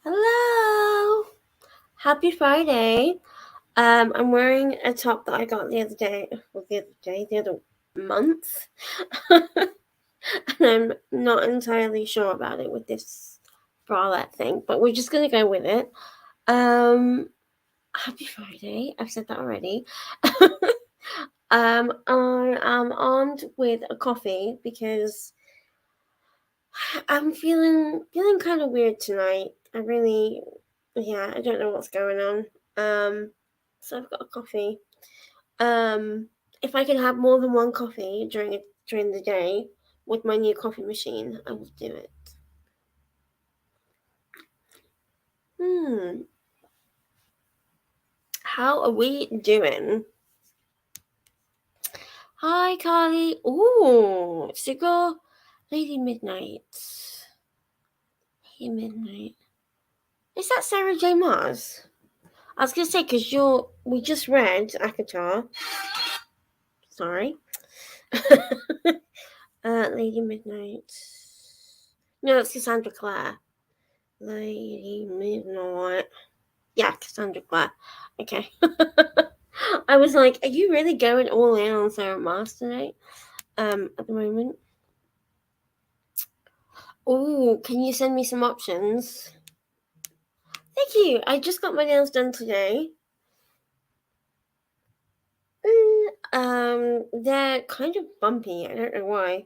Hello! Happy Friday. I'm wearing a top that I got the other month. And I'm not entirely sure about it with this bralette thing, but we're just gonna go with it. Happy Friday. I've said that already. I am armed with a coffee because I'm feeling kind of weird tonight. I don't know what's going on. So I've got a coffee. If I can have more than one coffee during the day with my new coffee machine, I will do it. How are we doing? Hi, Carly. Ooh, Cigar Lady Midnight. Lady Midnight. Is that Sarah J. Maas? I was gonna say because we just read Akatar. Sorry. Lady Midnight. No, it's Cassandra Clare. Lady Midnight. Yeah, Cassandra Clare. Okay. I was like, are you really going all in on Sarah Maas tonight? At the moment. Oh, can you send me some options? Thank you. I just got my nails done today. They're kind of bumpy. I don't know why.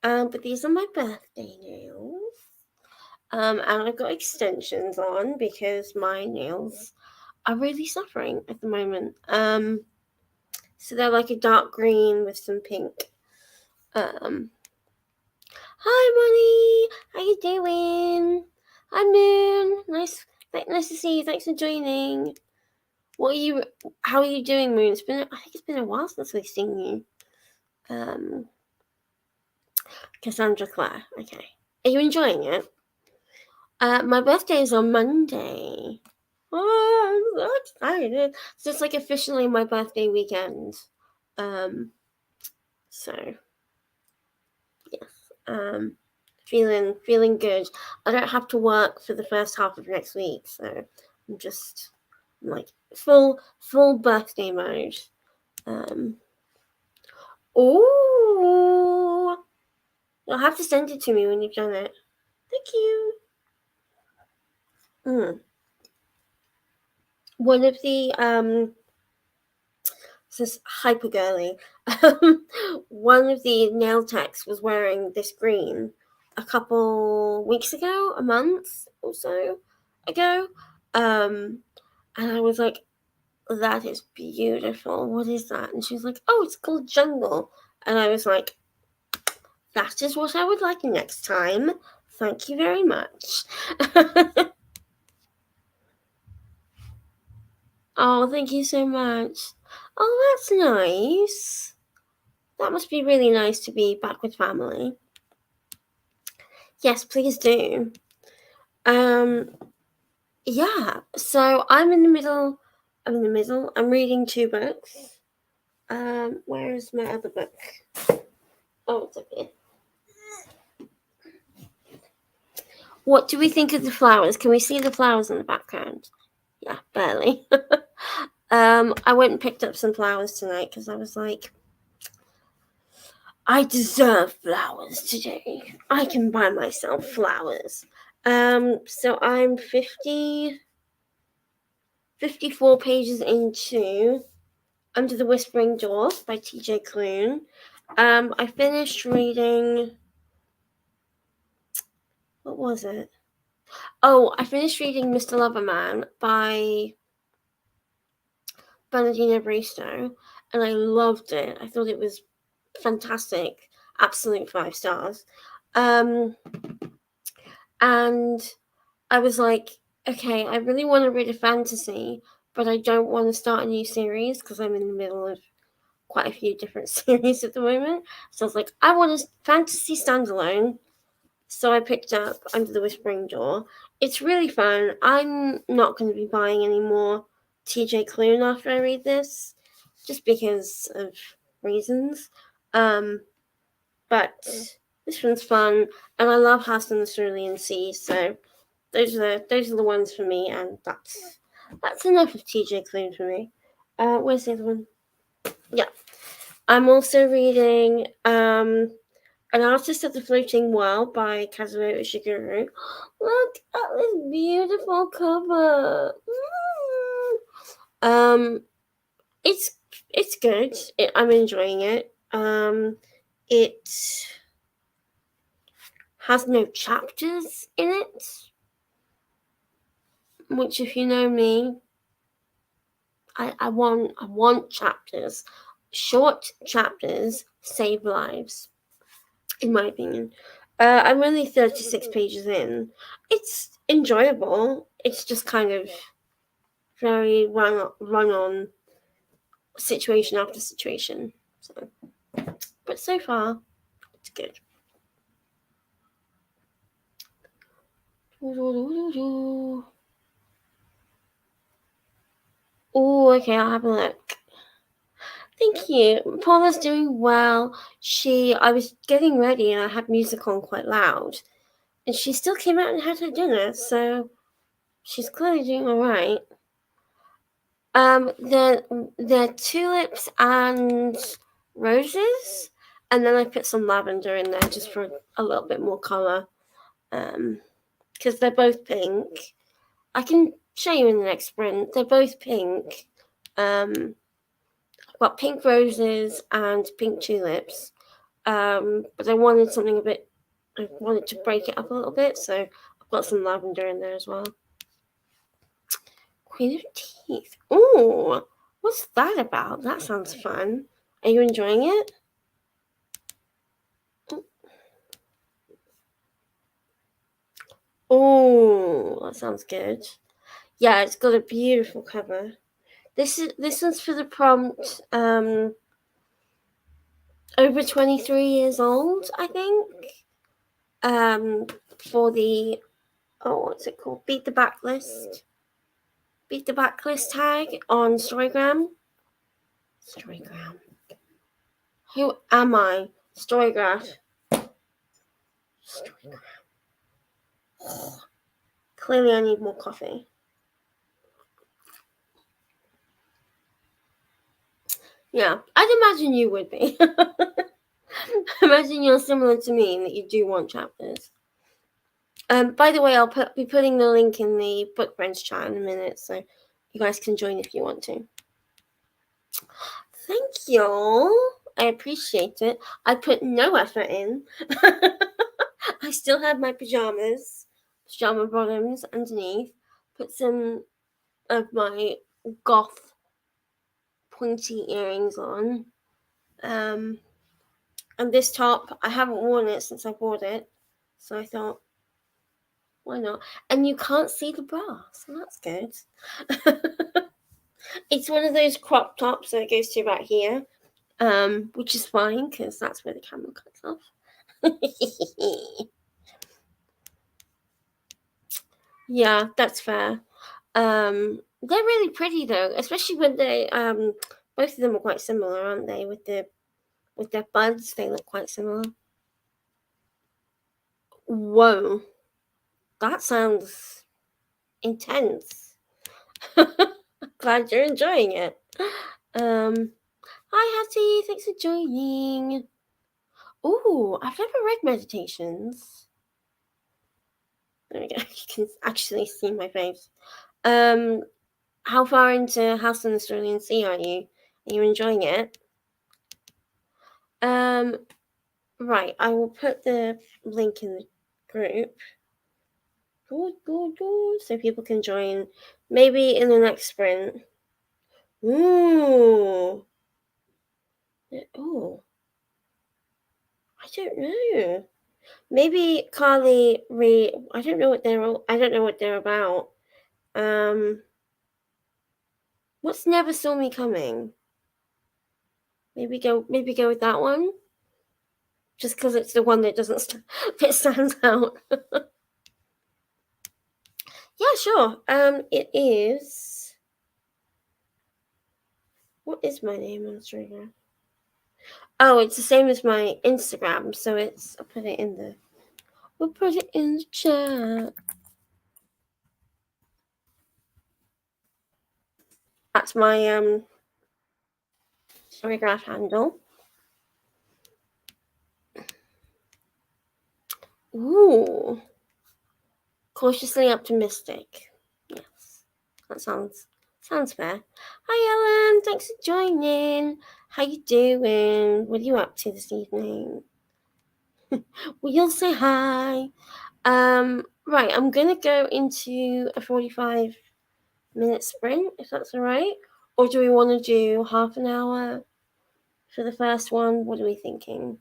But these are my birthday nails. And I've got extensions on because my nails are really suffering at the moment. So they're like a dark green with some pink. Hi, Money. How you doing? Hi, Moon. Nice to see you. Thanks for joining. How are you doing, Moon? I think it's been a while since we've seen you. Cassandra Clare. Okay. Are you enjoying it? My birthday is on Monday. Oh, I'm so excited. So it's like officially my birthday weekend. So yes. Feeling good. I don't have to work for the first half of next week, so I'm just like full birthday mode. Oh, you'll have to send it to me when you've done it. Thank you. One of the this is hyper girly. One of the nail techs was wearing this green a couple weeks ago, a month or so ago. And I was like, that is beautiful. What is that? And she was like, oh, it's called Jungle. And I was like, that is what I would like next time. Thank you very much. Oh, thank you so much. Oh, that's nice. That must be really nice to be back with family. Yes, please do. Yeah. So I'm in the middle. I'm reading 2 books. Where is my other book? Oh, it's up here. What do we think of the flowers? Can we see the flowers in the background? Yeah, barely. I went and picked up some flowers tonight because I was like, I deserve flowers today. I can buy myself flowers. So I'm 54 pages into Under the Whispering Door by TJ Klune. I finished reading. What was it? Oh, I finished reading Mr. Loverman by Bernardino Bristow, and I loved it. I thought it was fantastic. Absolute 5 stars. And I was like, okay, I really want to read a fantasy, but I don't want to start a new series because I'm in the middle of quite a few different series at the moment. So I was like, I want a fantasy standalone. So I picked up Under the Whispering Door. It's really fun. I'm not going to be buying any more TJ Klune after I read this, just because of reasons. But this one's fun, and I love House on the Cerulean Sea, so those are the ones for me, and that's enough of TJ Klune for me. Where's the other one? Yeah, I'm also reading An Artist of the Floating World by Kazuo Ishiguro. Look at this beautiful cover. It's good. I'm enjoying it. It has no chapters in it, which, if you know me, I want chapters. Short chapters save lives, in my opinion. I'm only 36 pages in. It's enjoyable. It's just kind of very run on situation after situation. So, but so far, it's good. Oh, okay, I'll have a look. Thank you. Paula's doing well. I was getting ready and I had music on quite loud. And she still came out and had her dinner, so she's clearly doing alright. The tulips and roses, and then I put some lavender in there just for a little bit more colour. Because they're both pink. I can show you in the next sprint. They're both pink. I've got pink roses and pink tulips. But I wanted something I wanted to break it up a little bit, so I've got some lavender in there as well. Queen of Teeth. Ooh, what's that about? That sounds fun. Are you enjoying it? Oh, that sounds good. Yeah, it's got a beautiful cover. This one's for the prompt. Over 23 years old, I think. For the what's it called? Beat the backlist tag on Storygram. Who am I? Storygraph. Clearly, I need more coffee. Yeah, I'd imagine you would be. Imagine you're similar to me in that you do want chapters. By the way, I'll be putting the link in the Book Friends chat in a minute, so you guys can join if you want to. Thank you. I appreciate it. I put no effort in. I still have my pajama bottoms underneath. Put some of my goth pointy earrings on. And this top, I haven't worn it since I bought it, so I thought, why not? And you can't see the bra, so that's good. It's one of those crop tops that goes to about here, which is fine because that's where the camera cuts off. Yeah, that's fair. They're really pretty though, especially when they both of them are quite similar, aren't they? With their buds, they look quite similar. Whoa, that sounds intense. Glad you're enjoying it. Hi Hattie, thanks for joining. Ooh, I've never read Meditations. There we go. You can actually see my face. How far into House on the Cerulean Sea are you? Are you enjoying it? Right, I will put the link in the group. Good, so people can join maybe in the next sprint. Ooh. Oh. I don't know. Maybe Carly I don't know what they're about. What's Never Saw Me Coming? Maybe go with that one. Just because it's the one that it stands out. Yeah, sure. It is. What is my name on Instagram? Oh, it's the same as my Instagram, so I'll put it in the chat. That's my graph handle. Ooh, cautiously optimistic. Yes, that sounds fair. Hi Ellen, thanks for joining. How you doing? What are you up to this evening? We'll say hi. Right, I'm gonna go into a 45-minute sprint, if that's alright. Or do we want to do half an hour for the first one? What are we thinking?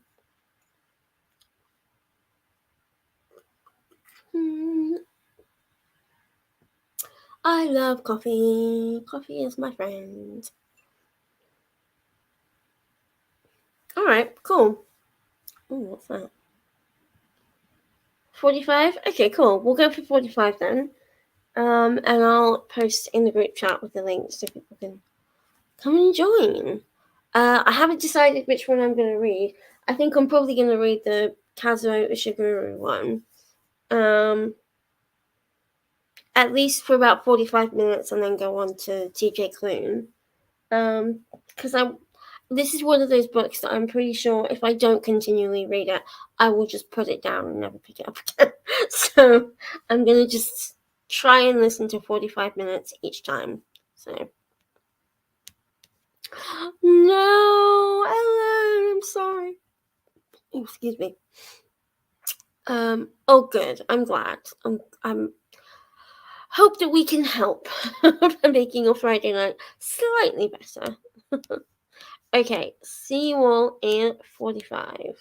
I love coffee. Coffee is my friend. Alright, cool. Oh, what's that? 45? Okay, cool. We'll go for 45 then. And I'll post in the group chat with the link so people can come and join. I haven't decided which one I'm going to read. I think I'm probably going to read the Kazuo Ishiguro one. At least for about 45 minutes and then go on to TJ Klune. Because this is one of those books that I'm pretty sure if I don't continually read it, I will just put it down and never pick it up again. So I'm going to just try and listen to 45 minutes each time. So. No, Ellen, I'm sorry. Oh, excuse me. Oh, good. I'm glad. I'm hope that we can help by making your Friday night slightly better. Okay, see you all in 45.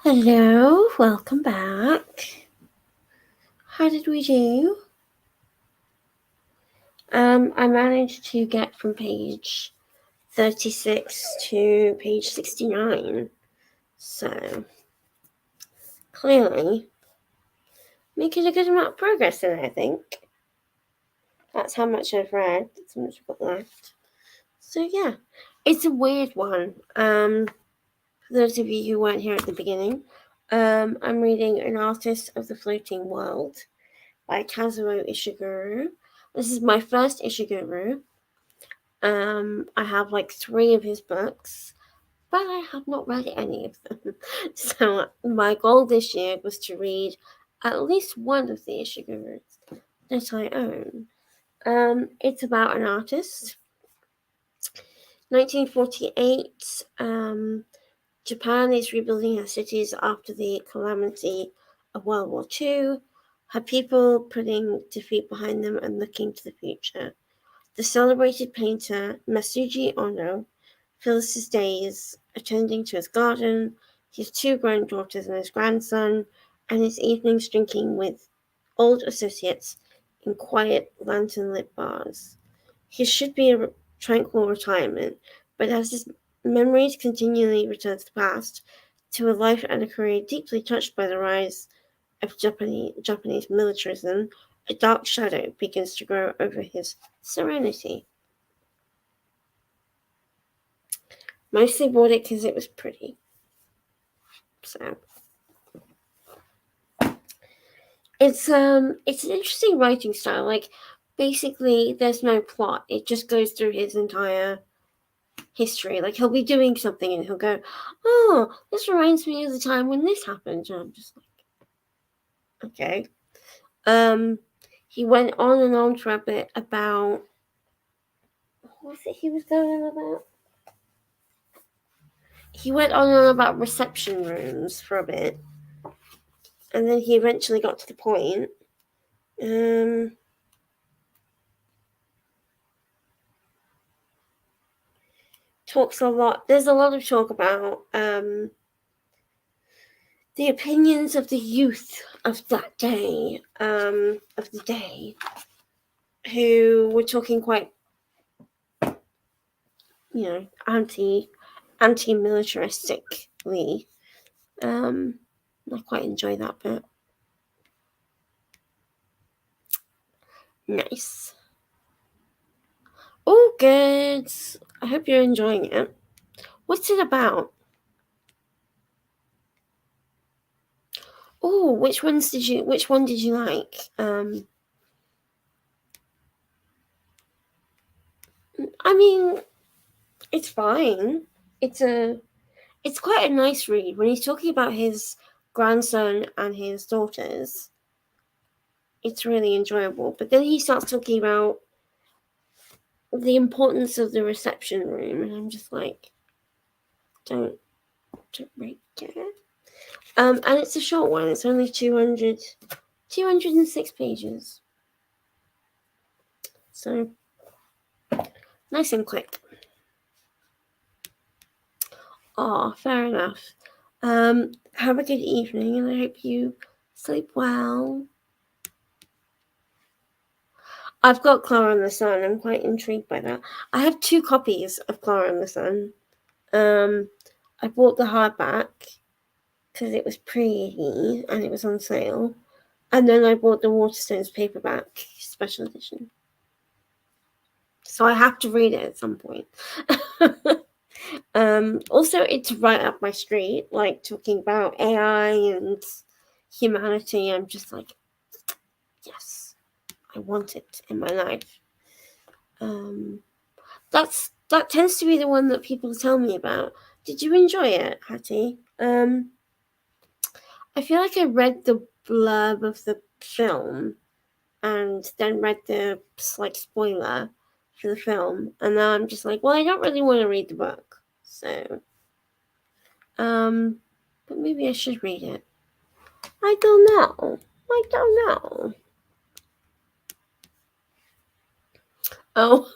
Hello, welcome back. How did we do? I managed to get from page 36 to page 69. So, clearly, making a good amount of progress in it, I think. That's how much I've read. That's how much I've got left. So, yeah. It's a weird one. For those of you who weren't here at the beginning, I'm reading An Artist of the Floating World by Kazuo Ishiguro. This is my first Ishiguro. I have like 3 of his books, but I have not read any of them. So my goal this year was to read at least one of the Ishiguros that I own. It's about an artist. 1948. Japan is rebuilding her cities after the calamity of World War II. Her people putting defeat behind them and looking to the future. The celebrated painter Masuji Ono fills his days attending to his garden, his 2 grown daughters and his grandson, and his evenings drinking with old associates in quiet lantern-lit bars. His should be a tranquil retirement, but as his memories continually return to the past, to a life and a career deeply touched by the rise of Japanese militarism, a dark shadow begins to grow over his serenity. Mostly bought it because it was pretty. So it's an interesting writing style. Like basically, there's no plot. It just goes through his entire history. Like he'll be doing something and he'll go, "Oh, this reminds me of the time when this happened." And I'm just like, okay. He went on and on for a bit about what was it he was going on about? He went on and on about reception rooms for a bit, and then he eventually got to the point. Talks a lot. There's a lot of talk about the opinions of the youth of that day, of the day, who were talking quite, anti-militaristically. I quite enjoy that bit. Nice. Oh, good. I hope you're enjoying it. What's it about? Oh, which one did you like? I mean, it's fine. It's quite a nice read when he's talking about his grandson and his daughters. It's really enjoyable. But then he starts talking about the importance of the reception room, and I'm just like, don't really care. And it's a short one. It's only 206 pages. So, nice and quick. Oh, fair enough. Have a good evening, and I hope you sleep well. I've got Clara and the Sun. I'm quite intrigued by that. I have 2 copies of Clara and the Sun. I bought the hardback because it was pretty and it was on sale. And then I bought the Waterstones paperback special edition. So I have to read it at some point. Also, it's right up my street, like talking about AI and humanity. I'm just like, yes, I want it in my life. That tends to be the one that people tell me about. Did you enjoy it, Hattie? I feel like I read the blurb of the film and then read the like spoiler for the film, and now I'm just like, well, I don't really want to read the book, so but maybe I should read it. I don't know. Oh.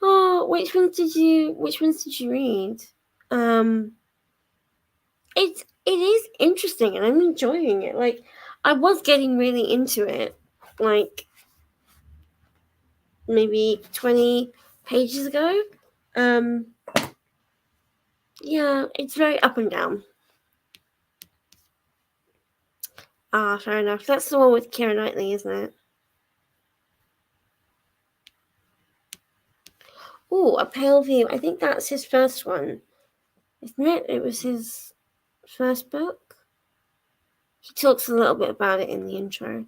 Oh, which ones did you read? it is interesting, and I'm enjoying it. Like, I was getting really into it, like maybe 20 pages ago. Um, yeah, it's very up and down. Ah, fair enough. That's the one with Keira Knightley, isn't it? Oh, A Pale View. I think that's his first one, isn't it? It was his first book. He talks a little bit about it in the intro.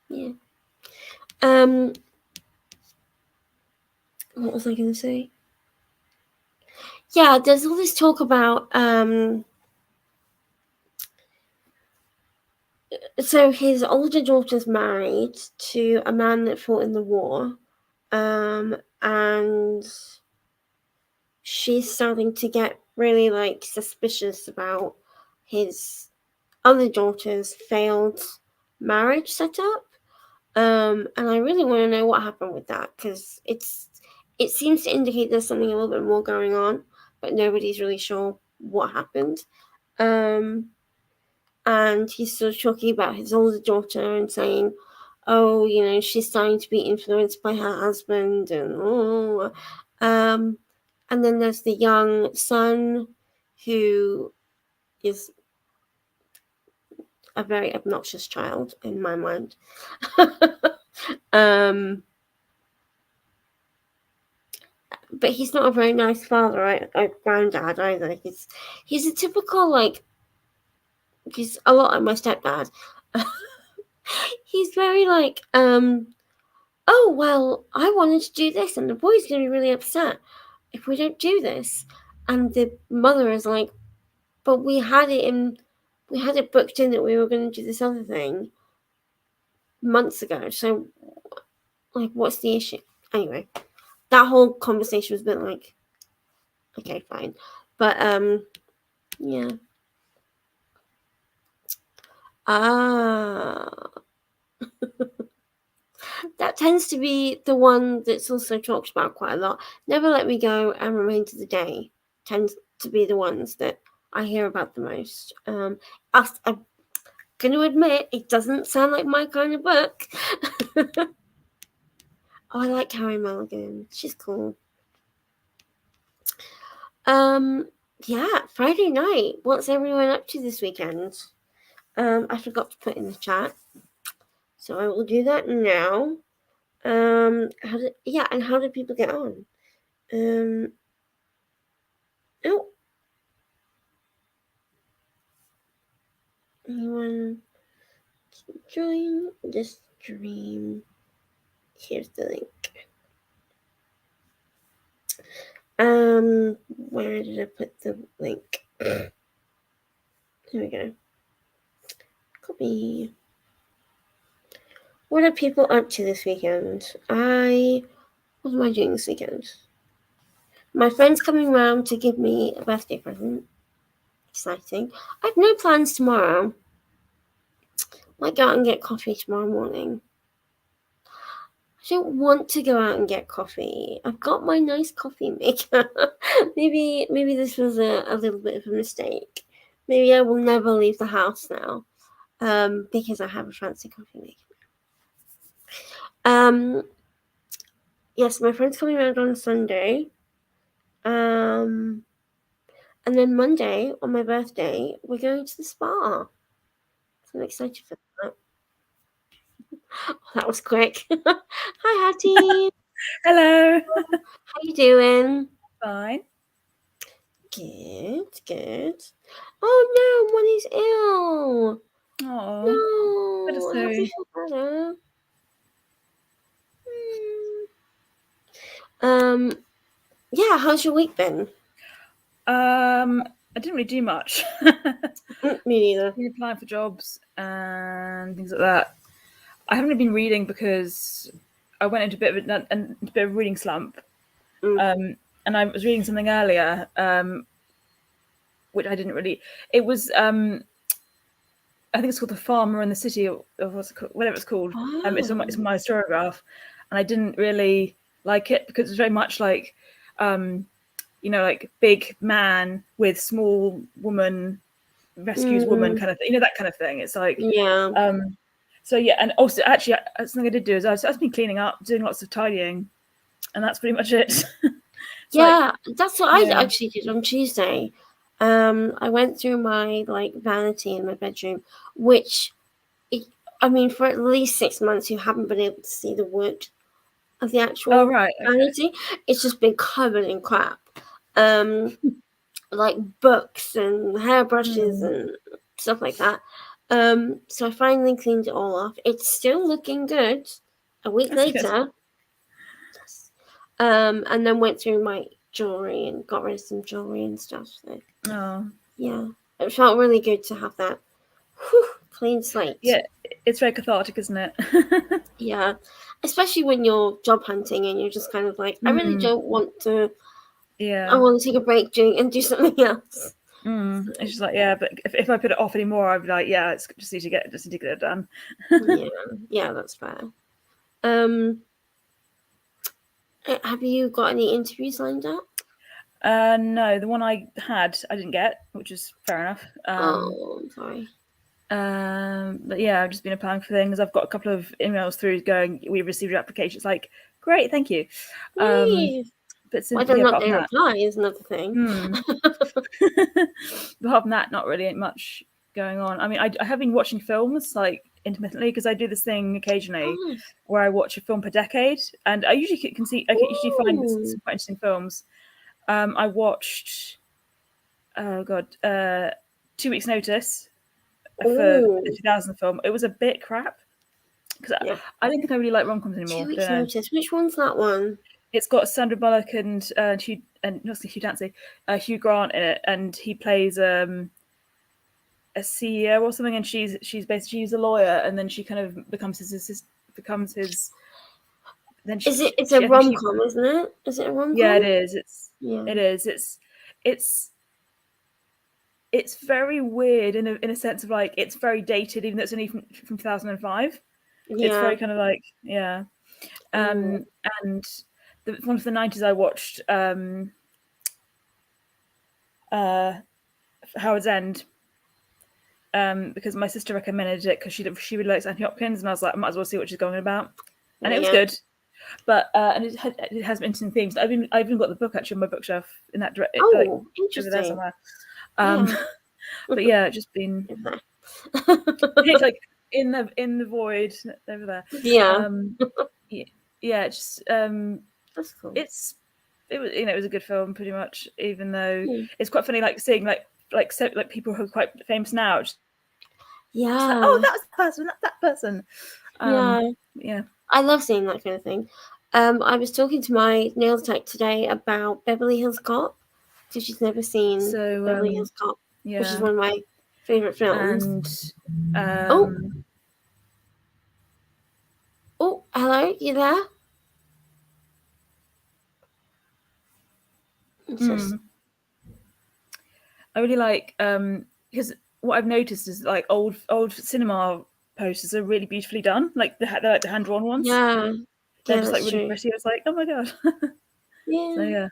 Yeah. Um, what was I going to say? Yeah, there's all this talk about so his older daughter's married to a man that fought in the war, and she's starting to get really like suspicious about his other daughter's failed marriage setup. And I really want to know what happened with that, because it seems to indicate there's something a little bit more going on, but nobody's really sure what happened. And he's sort of talking about his older daughter and saying, "Oh, she's starting to be influenced by her husband," and then there's the young son who is a very obnoxious child in my mind. But he's not a very nice father, right? Granddad either. He's a typical, like, he's a lot like my stepdad. He's very like, oh well, I wanted to do this, and the boy's gonna be really upset if we don't do this. And the mother is like, but we had it booked in that we were going to do this other thing months ago. So, like, what's the issue? Anyway, that whole conversation was a bit like, okay, fine, but yeah. Ah, that tends to be the one that's also talked about quite a lot. Never Let Me Go and Remains of the Day tends to be the ones that I hear about the most. I'm going to admit, it doesn't sound like my kind of book. Oh, I like Carrie Mulligan. She's cool. Yeah, Friday night. What's everyone up to this weekend? I forgot to put in the chat, so I will do that now. How did people get on? Oh, anyone join the stream? Here's the link. Where did I put the link? Here we go. Copy. What are people up to this weekend? What am I doing this weekend? My friend's coming round to give me a birthday present. Exciting. I have no plans tomorrow. Might go out and get coffee tomorrow morning. I don't want to go out and get coffee. I've got my nice coffee maker. maybe this was a little bit of a mistake. Maybe I will never leave the house now, because I have a fancy coffee maker. Yes, my friend's coming around on Sunday. And then Monday, on my birthday, we're going to the spa. So I'm excited for that. Oh, that was quick. Hi, Hattie. Hello. How you doing? Fine. Good. Oh no, Money's ill. Oh, No, I hope you feel better. Yeah, how's your week been? I didn't really do much. Me neither. Been applying for jobs and things like that. I haven't been reading because I went into a bit of a reading slump. And I was reading something earlier, which I didn't really. It was I think it's called The Farmer in the City, or what's it called, whatever it's called. Oh. It's on my historiograph, and I didn't really like it because it's very much like like big man with small woman rescues woman kind of thing, that kind of thing. It's like, yeah. So yeah, and also actually something I did do is I've been cleaning up, doing lots of tidying, and that's pretty much it. Yeah, that's what I yeah. actually did on Tuesday. I went through my like vanity in my bedroom, which, I mean, for at least 6 months, you haven't been able to see the wood of the Oh actual right, okay. vanity. It's just been covered in crap, like books and hairbrushes and stuff like that. So I finally cleaned it all off. It's still looking good. A week That's good. later, yes. And then went through my jewelry and got rid of some jewelry and stuff. So Oh yeah, it felt really good to have that clean slate. yeah, it's very cathartic, isn't it? Yeah, especially when you're job hunting and you're just kind of like, I really don't want to. Yeah. I want to take a break and do something else. It's just like, yeah, but if I put it off anymore, I'd be like, yeah, it's just need to get it done. Yeah, that's fair. Have you got any interviews lined up? No, the one I had, I didn't get, which is fair enough. Oh, I'm sorry. But yeah, I've just been applying for things. I've got a couple of emails through going, we received your application. It's like, great, thank you. Yay. But Whether or yeah, not apart they from that, reply is another thing. apart from that, not really much going on. I mean, I have been watching films like intermittently because I do this thing occasionally Oh, where I watch a film per decade, and I usually can usually find some quite interesting films. I watched, oh god, 2 Weeks Notice for the 2000 film. It was a bit crap because yeah. I don't think I really like rom-coms anymore. 2 Weeks Notice. Which one's that one? It's got Sandra Bullock and Hugh, and not Hugh Dancy, Hugh Grant in it, and he plays a CEO or something, and she's basically a lawyer, and then she kind of becomes his. Then It's a rom-com, isn't it? Is it a rom-com? Yeah, it is. Yeah. It is. It's very weird in a sense of like it's very dated, even though it's only from 2005. Yeah. It's very kind of like and one of the 90s I watched Howard's End because my sister recommended it because she really likes Anthony Hopkins, and I was like, I might as well see what she's going about, and it was good. But and it has interesting themes. I've even got the book actually on my bookshelf in that direction. Oh, interesting. Over there somewhere. But yeah, just been it's like in the void over there. Yeah. Yeah, just that's cool. It was it was a good film pretty much, even though it's quite funny like seeing like people who are quite famous now. Yeah. Like, oh, that was the person. That's that person. Yeah. I love seeing that kind of thing. I was talking to my nail tech today about Beverly Hills Cop, because she's never seen Beverly Hills Cop, which is one of my favorite films. And oh, hello, you there? I really like because what I've noticed is like old cinema posters are really beautifully done. Like they're like the hand drawn ones. Yeah, they're just like really pretty. It's like, oh my god. Yeah. So yeah.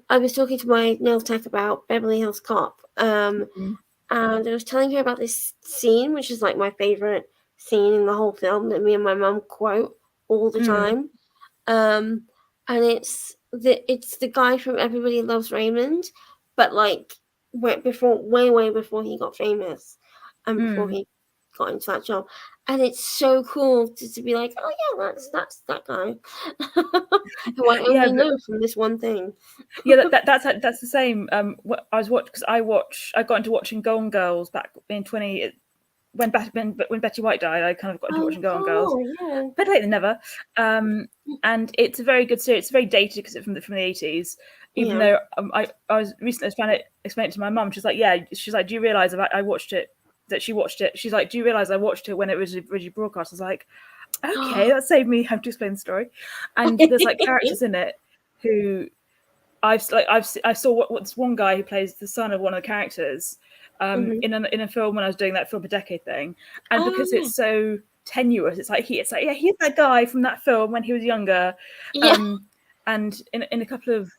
I was talking to my nail tech about Beverly Hills Cop. And I was telling her about this scene, which is like my favorite scene in the whole film that me and my mum quote all the time. And it's the guy from Everybody Loves Raymond, but like way before he got famous and before he got into that job. And it's so cool to be like, oh yeah, that's that guy who I only know from this one thing. Yeah, that's the same. What I was because I got into watching Golden Girls back in when Betty White died. I kind of got into watching Golden Girls. Yeah. Better late than never. And it's a very good series. It's very dated because it's from the 80s. Even though I was recently trying to explain it to my mum. She's like, do you realise I watched it? That she watched it. She's like, do you realise I watched it when it was originally broadcast? I was like, okay, that saved me having to explain the story. And there's like characters in it who I saw what's one guy who plays the son of one of the characters in a film when I was doing that film a decade thing, and because it's so tenuous, it's like he's that guy from that film when he was younger, and in a couple of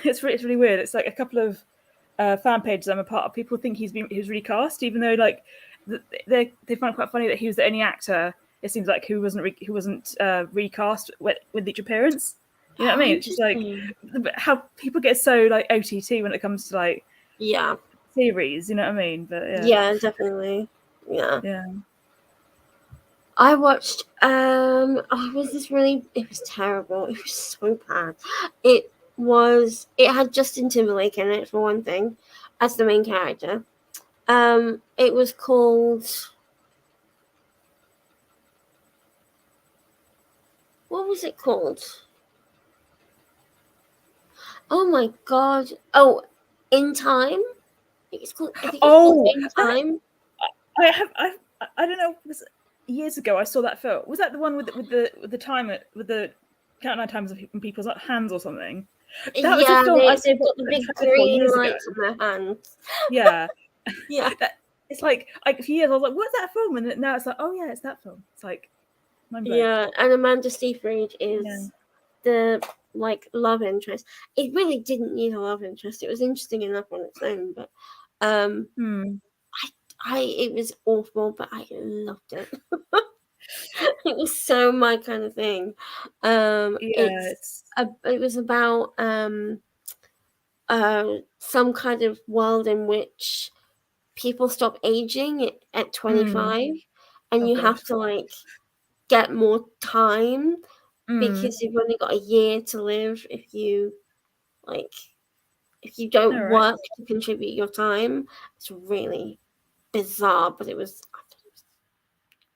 it's really weird. It's like a couple of fan pages I'm a part of. People think he was recast, even though like they find it quite funny that he was the only actor. It seems like who wasn't recast with each appearance. You know what I Oh, mean? It's just like interesting. how people get so like OTT when it comes to like Yeah. series. You know what I mean? But Yeah, definitely. Yeah. yeah. I watched it was terrible. It was so bad. It had Justin Timberlake in it for one thing, as the main character. It was called, what was it called? Oh my god. Oh, In Time? I think it's called Oh, In that Time. I don't know. Years ago, I saw that film. Was that the one with the time with the countdown times of people's hands or something? That was a Yeah, film I saw they've got the a big trailer for green years ago. lights on their hands. Yeah, Yeah. it's like for years I was like, "What's that film?" And now it's like, "Oh yeah, it's that film." It's like mind blown. Yeah, and Amanda Seyfried Yeah. is the like love interest. It really didn't need a love interest. It was interesting enough on its own, but um Hmm. I it was awful, but I loved it. It was so my kind of thing. Yeah. It was about some kind of world in which people stop aging at Hmm. 25, and Oh you god. have to like get more time Hmm. because you've only got a year to live like if you All don't right. work to contribute your time. It's really bizarre, but I thought it was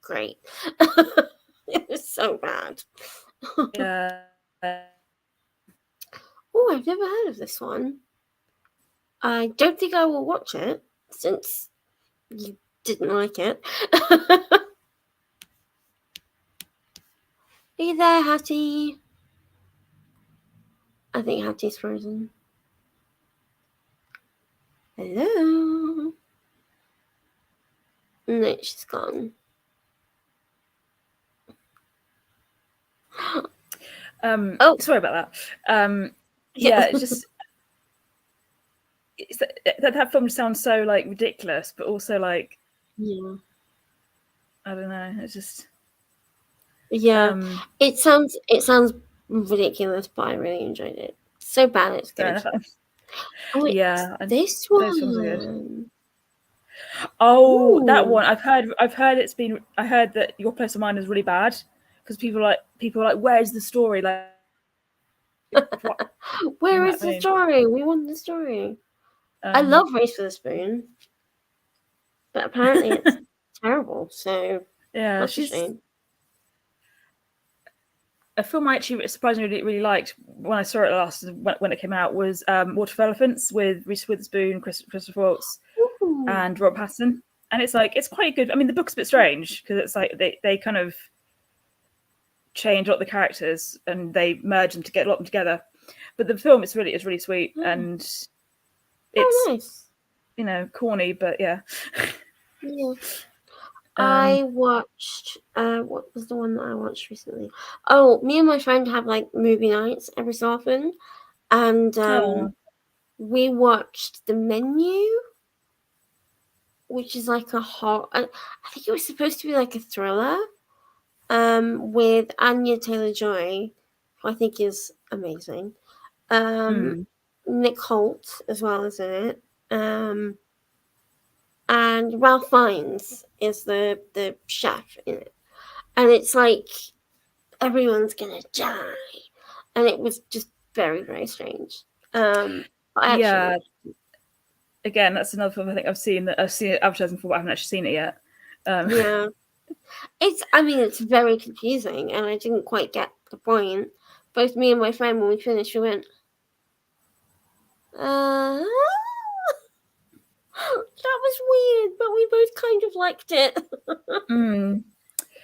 great. It was so bad. Yeah. Oh, I've never heard of this one. I don't think I will watch it since you didn't like it. Are you there, Hattie? I think Hattie's frozen. Hello? No, she's gone. Oh, Sorry about that. yeah. Yeah, it's just that film sounds so like ridiculous, but also like Yeah. I don't know. It's just Yeah. um, It sounds ridiculous, but I really enjoyed it. So bad it's fair good. enough. Oh, it's Yeah, and this those films are good. one. Oh, that Ooh. one I've heard it's been. I heard that Your Place or Mine is really bad because people are like, where's the story? Like, what? You Where know is what I the mean? story? We want the story. I Um, love Race for the Spoon, but apparently it's terrible, so yeah, that's a she's shame. a film I actually surprisingly really liked when I saw it last when it came out was Water for Elephants with Reese Witherspoon, Christopher Waltz, Ooh. and Rob Pattinson. And it's like it's quite good. I mean, the book's a bit strange because it's like they kind of change a lot of the characters and they merge them to get a lot of them together. But the film is really sweet Oh, and oh, it's nice. corny, but yeah. Yeah. Um, I watched what was the one that I watched recently? Oh, me and my friend have like movie nights every so often, and oh, we watched The Menu, which is like a horror. I think it was supposed to be like a thriller, with Anya Taylor-Joy, who I think is amazing. Um, mm, Nick Holt as well is in it. And Ralph Fiennes is the chef in it, and it's like everyone's gonna die, and it was just very strange. But I actually yeah. watched. Again, that's another film I think I've seen it advertising for, but I haven't actually seen it yet. Yeah, it's very confusing, and I didn't quite get the point. Both me and my friend, when we finished, we went, that was weird, but we both kind of liked it. mm,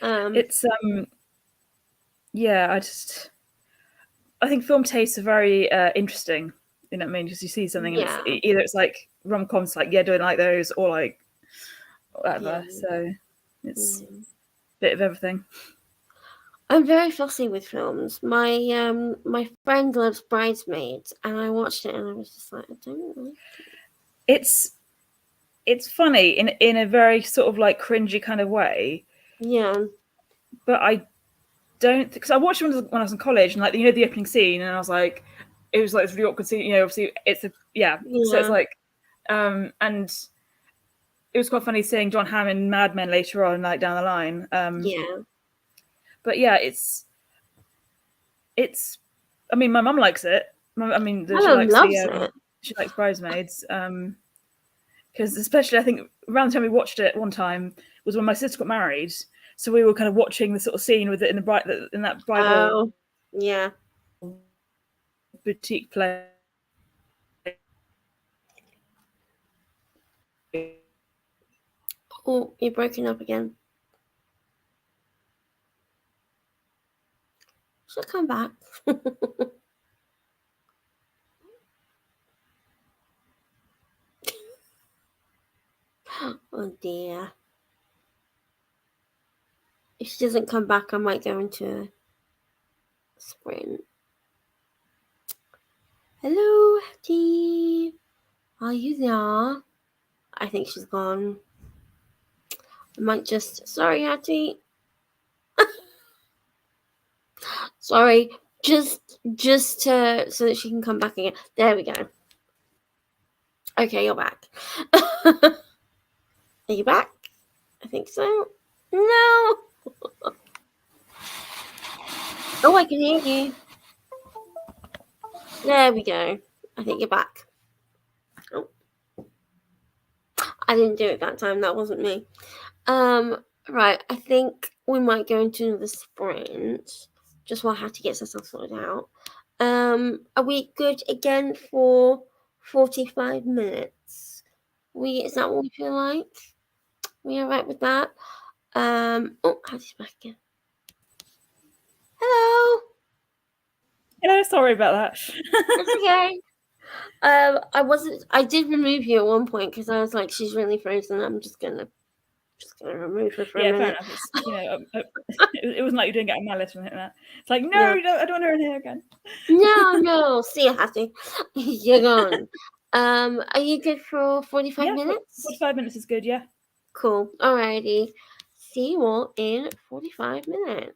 um, it's yeah. I think film tastes are very interesting. You know what I mean? Because you see something and it's yeah, either it's like rom coms, like yeah, doing like those, or like yeah, whatever. So it's yeah. a bit of everything. I'm very fussy with films. My friend loves Bridesmaids, and I watched it, and I was just like, I don't like. It's funny in a very sort of like cringy kind of way, Yeah, but I don't, because I watched it when I was in college, and like the opening scene, and I was like, it was like this really awkward scene. Obviously it's a so it's yeah, like, and it was quite funny seeing John Hamm in Mad Men later on, like down the line. yeah. But yeah, it's. I mean, my mum likes it. I mean, My she mum likes loves it. Bridesmaids. Because especially I think around the time we watched it one time was when my sister got married, so we were kind of watching the sort of scene with it in that bridal Oh, yeah. boutique play. Oh, you're breaking up again. She'll come back. Oh dear. If she doesn't come back, I might go into a sprint. Hello, Hattie. Are you there? I think she's gone. I might just. Sorry, Hattie. Sorry. Just to so that she can come back again. There we go. Okay, you're back. Are you back? I think so. No. Oh, I can hear you. There we go. I think you're back. Oh, I didn't do it that time. That wasn't me. Right. I think we might go into another sprint. Just while Hattie gets herself sorted out. Are we good again for 45 minutes? Is that what we feel like? We alright with that? Oh, Hattie's back again. Hello. Yeah, sorry about that. It's okay. I did remove you at one point because I was like, she's really frozen. I'm just gonna remove her for a Yeah, fair minute. enough. It's it wasn't like you didn't get on my list or anything like that. It's like, no, Yeah. I don't want her in here again. No. See you, Hattie. You're gone. Are you good for 45 Yeah, minutes? 45 minutes is good. Yeah. Cool. Alrighty. See you all in 45 minutes.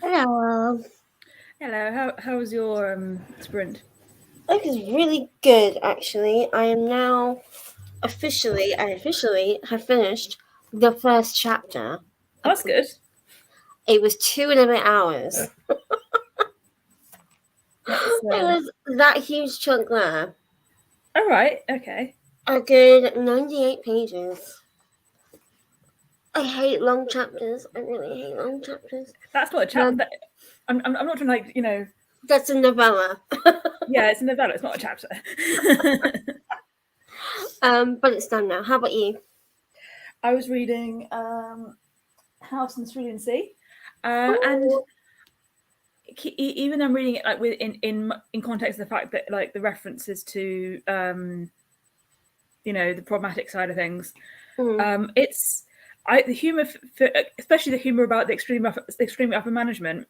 Hello. Hello. How was your sprint? It is really good, actually. I am now I officially have finished the first chapter. Oh, that's good. It was 2.5 hours. That's It was that huge chunk there. all right. Okay. A good 98 pages. I hate long chapters. I really hate long chapters. That's not a chapter. I'm not trying to That's a novella. Yeah, it's a novella. It's not a chapter. But it's done now. How about you? I was reading House in the Cerulean Sea, and Ooh. even I'm reading it like in context of the fact that like the references to the problematic side of things. Mm. It's the humor, especially the humor about the extremely upper management,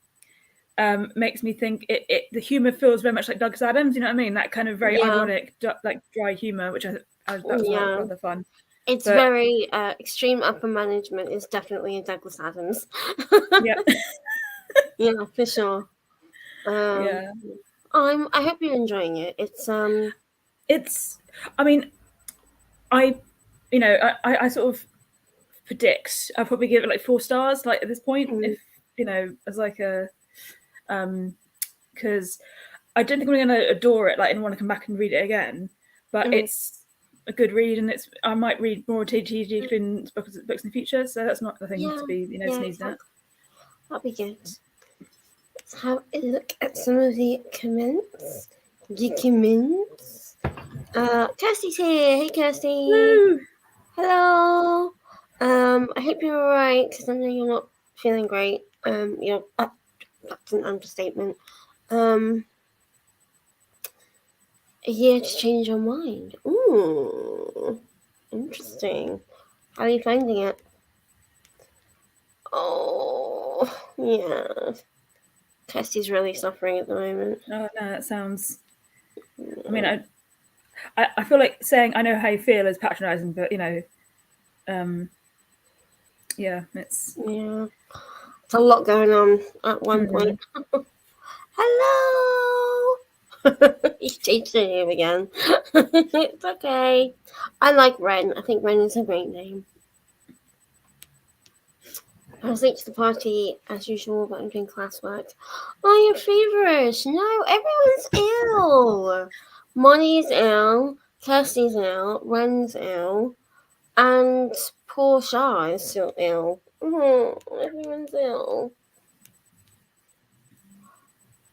makes me think the humor feels very much like Douglas Adams. You know what I mean? That kind of very Yeah. ironic, like dry humor, which that was Yeah. rather fun. It's But very extreme upper management is definitely a Douglas Adams. yeah, Yeah, for sure. Um, yeah, I hope you're enjoying it. it's. I mean, I, I sort of predict I'll probably give it like 4 stars. Like at this point, mm, if as like a because I don't think I'm going to adore it, like, and want to come back and read it again. But mm, it's a good read, and I might read more TG Clinton's books in the future. So that's not the thing yeah, to be yeah, sneezed at. that'll be good. Let's have a look at some of the comments. Documents. Kirsty's here. Hey, Kirsty. Woo! Hello. I hope you're alright because I know you're not feeling great. That's an understatement. A year to change your mind. Ooh, interesting. How are you finding it? Oh, yeah. Kirsty's really suffering at the moment. Oh no, that sounds. I mean, I feel like saying I know how you feel is patronising, but yeah, it's. Yeah, it's a lot going on at one Mm. point. Hello. He's changed his name again. It's okay. I like Ren. I think Ren is a great name. I was late to the party as usual, but I'm doing classwork. Oh, you're feverish. No, everyone's ill. Monty's ill. Kirsty's ill. Ren's ill. And poor Shah is still ill. Everyone's ill.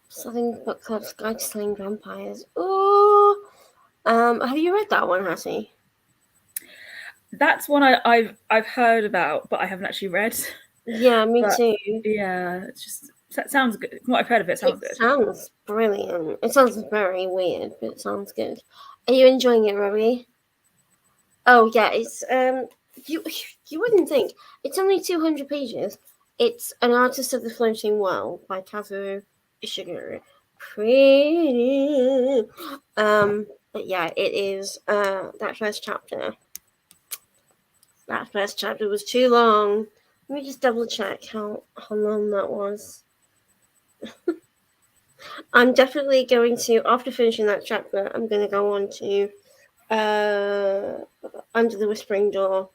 Southern Book Club's Guide to Slaying Vampires. Oh, have you read that one, Hattie? That's one I've heard about, but I haven't actually read. Yeah, me But too. yeah, it's just that sounds good. From what I've heard of it, sounds It good. sounds brilliant. It sounds very weird, but it sounds good. Are you enjoying it, Robbie? Oh yeah, it's you you wouldn't think it's only 200 pages. It's An Artist of the Floating World by Kazuo Ishiguro. Pretty. But yeah, it is. That first chapter. That first chapter was too long. Let me just double check how long that was. I'm definitely going to, after finishing that chapter, I'm going to go on to Under the Whispering Door.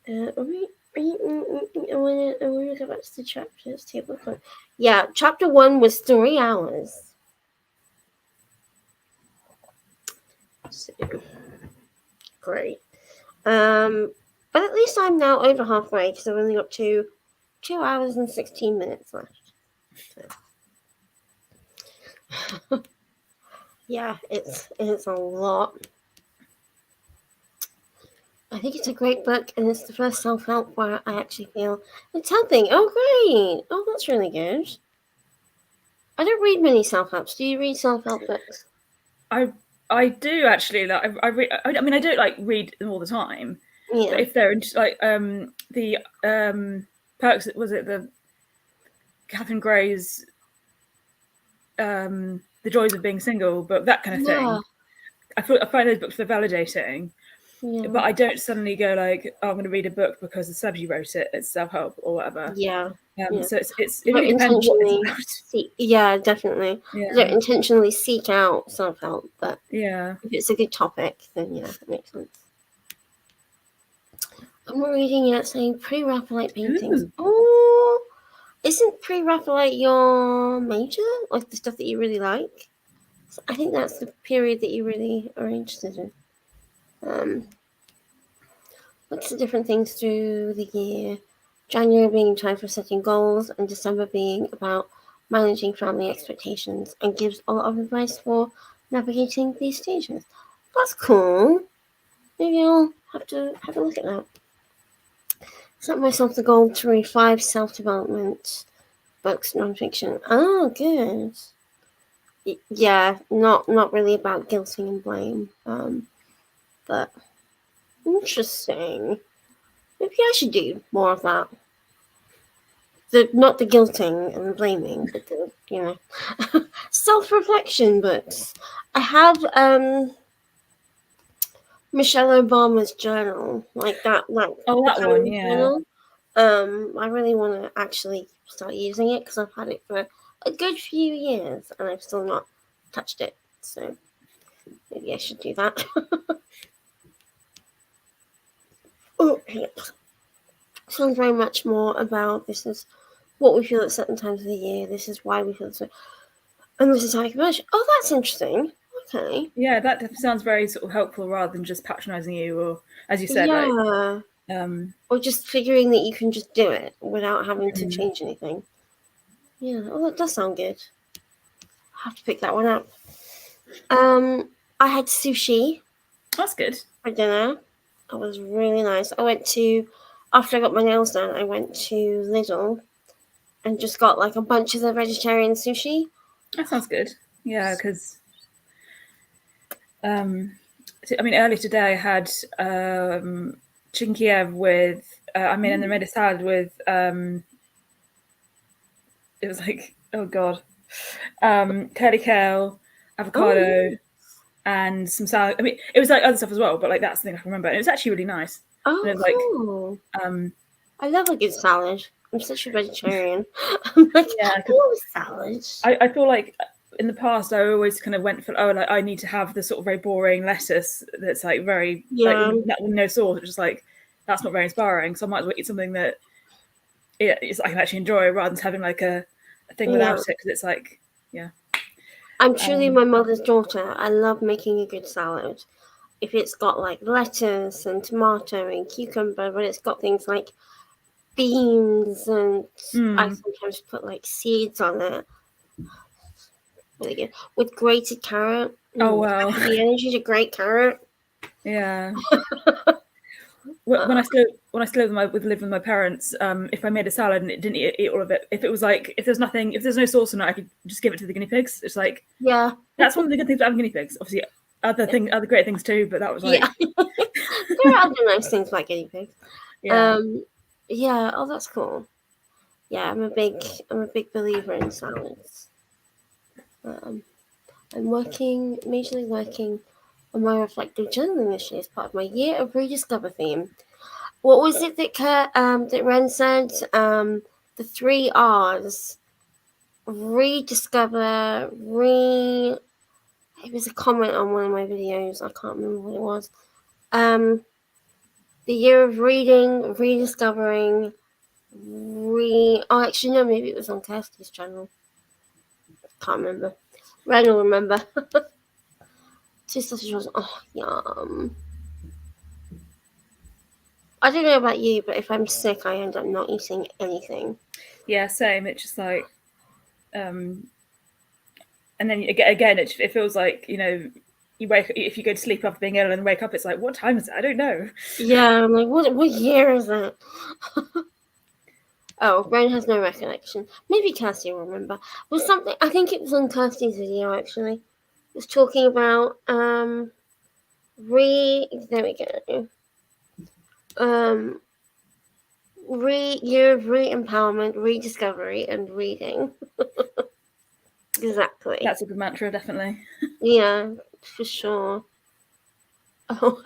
I want to go back to the chapters table. Yeah, chapter 1 was 3 hours. So, great. But at least I'm now over halfway because I've only got 2 hours and 16 minutes left. So. Yeah, it's a lot. I think it's a great book, and it's the first self-help where I actually feel it's helping. Oh, great! Oh, that's really good. I don't read many self-helps. Do you read self-help books? I do actually. Like I mean, I don't like read them all the time, but Yeah. if they're like the perks, was it the Catherine Gray's The Joys of Being Single, but that kind of Yeah. thing. I find those books are validating. Yeah. but I don't suddenly go like, oh, I'm going to read a book because the celebrity wrote it. It's self-help or whatever. Yeah. Yeah. So it I don't really depends what it's intentionally about. seek. Yeah, definitely. I don't Yeah, intentionally seek out self help, but yeah. if it's a good topic, then yeah, it makes sense. I'm reading yet saying pre-Raphaelite paintings. Ooh. Oh, isn't pre-Raphaelite your major? Like the stuff that you really like? So I think that's the period that you really are interested in. Lots of different things through the year. January being time for setting goals, and December being about managing family expectations, and gives a lot of advice for navigating these stages. That's cool. Maybe I'll have to have a look at that. Set myself the goal to read 5 self-development books, non-fiction. Oh, good. Yeah, not really about guilting and blame. But interesting. Maybe I should do more of that. Not the guilting and blaming, but the self-reflection books. I have Michelle Obama's journal, like that Oh, the that one, kind of yeah. journal. I really want to actually start using it because I've had it for a good few years and I've still not touched it. So maybe I should do that. Oh, sounds very much more about this is what we feel at certain times of the year. This is why we feel so. And this is how you conversion. Oh, that's interesting. Okay. Yeah, that sounds very sort of helpful rather than just patronising you, or as you said, like, Yeah. um, Or just figuring that you can just do it without having to mm, change anything. Yeah. Oh, that does sound good. I have to pick that one up. I had sushi that's good. for dinner. It was really nice. After I got my nails done, I went to Lidl and just got like a bunch of the vegetarian sushi. That sounds good. Yeah, because I mean, earlier today I had chicken Kiev with, and I made a salad with, it was like, oh god, curly kale, Oh, avocado, and some salad. I mean, it was like other stuff as well, but like that's the thing I can remember. And it was actually really nice. And oh, it was like, cool. um, I love a good salad. I'm such a vegetarian. I'm like, yeah, I because love salad. I feel like in the past I always kind of went for, oh, like I need to have the sort of very boring lettuce that's like very like Yeah, with no sauce. It's just like that's not very inspiring. So I might as well eat something that I can actually enjoy rather than having like a thing yeah. without it, because it's like, yeah. I'm truly Um, my mother's daughter. I love making a good salad. If it's got like lettuce and tomato and cucumber, but it's got things like beans and I mm, sometimes put like seeds on it. Really good. With grated carrot. oh I well, have the energy to grate carrot. yeah. Uh, When I still lived with my parents, if I made a salad and it didn't eat all of it, if it was like if there's no sauce on it, I could just give it to the guinea pigs. It's like yeah. that's one of the good things about having guinea pigs. Obviously, other great things too, but that was Yeah. like, There are other nice things like guinea pigs. yeah, Um yeah, oh that's cool. Yeah, I'm a big believer in salads. Um I'm majorly working on my reflective journaling this year as part of my year of rediscover theme. What was it that Ren said? The 3 R's: rediscover, It was a comment on one of my videos. I can't remember what it was. The year of reading, rediscovering, Oh, actually, no, maybe it was on Kirsty's channel. Can't remember. Ren will remember. 2 sausage rolls. Oh, yum. I don't know about you, but if I'm sick, I end up not eating anything. yeah, same. It's just like, um, and then again, it feels like, you wake if you go to sleep after being ill and wake up, it's like, what time is it? I don't know. Yeah, I'm like, what year is it? Oh, Ren has no recollection. Maybe Kirsty will remember. Was something, I think it was on Kirsty's video actually. It was talking about there we go. Um year of re-empowerment, rediscovery, and reading. Exactly. That's a good mantra, definitely. Yeah, for sure. Oh,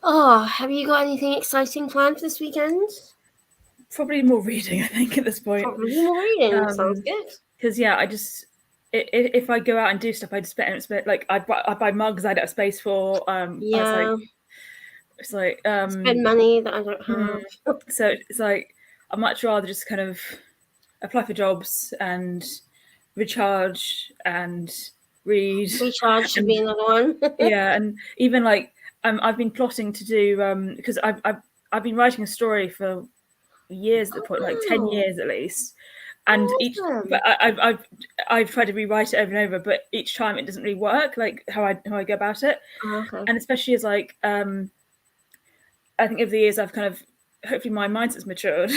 Oh, have you got anything exciting planned for this weekend? Probably more reading, I think, at this point. Probably more reading. Sounds good. Because I just if I go out and do stuff, I just spend like I buy mugs I don't have space for. Yeah. It's like Spend money that I don't have. so it's like I'd much rather just kind of apply for jobs and recharge and read Recharge should be and another one. yeah, and even like I've been plotting to do because I've been writing a story for years at the point, like 10 Oh, years at least, and each but awesome. I've tried to rewrite it over and over, but each time it doesn't really work like how I go about it, Oh, okay. and especially as like I think over the years I've kind of hopefully my mindset's matured.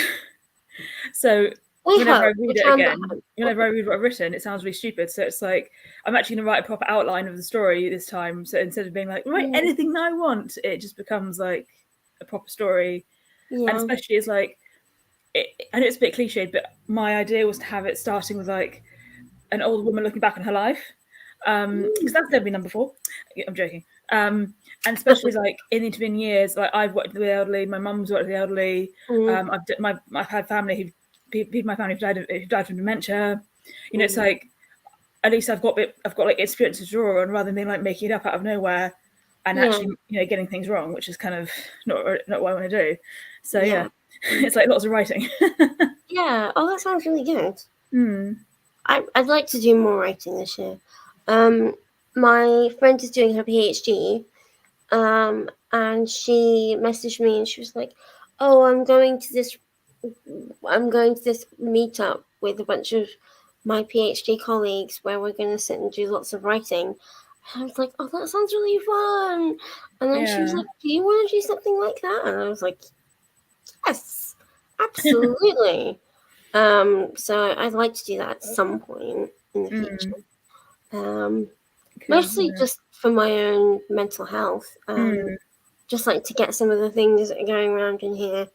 So We whenever I hope. We read it can but again, hope. whenever I read what I've written, it sounds really stupid. So it's like I'm actually going to write a proper outline of the story this time. So instead of being like write Mm, anything that I want, it just becomes like a proper story. And yeah. especially as like I know it's a bit cliched, but my idea was to have it starting with like an old woman looking back on her life, because that's never been done before. I'm joking. And especially like in the intervening years, like I've worked with the elderly, my mum's worked with the elderly. Mm, I've had family people in my family who died from dementia. You know, it's mm, like at least I've got like experience to draw on rather than like making it up out of nowhere and yeah. actually getting things wrong, which is kind of not what I want to do. So yeah, Yeah. Mm, it's like lots of writing. yeah. Oh, that sounds really good. Hmm. I'd like to do more writing this year. My friend is doing her PhD, and she messaged me and she was like, "Oh, I'm going to this meetup with a bunch of my PhD colleagues where we're going to sit and do lots of writing." And I was like, "Oh, that sounds really fun!" And then she was Yeah. like, "Do you want to do something like that?" And I was like, "Yes, absolutely." So I'd like to do that at some point in the future. Um, Mostly just for my own mental health. Just like to get some of the things that are going around in here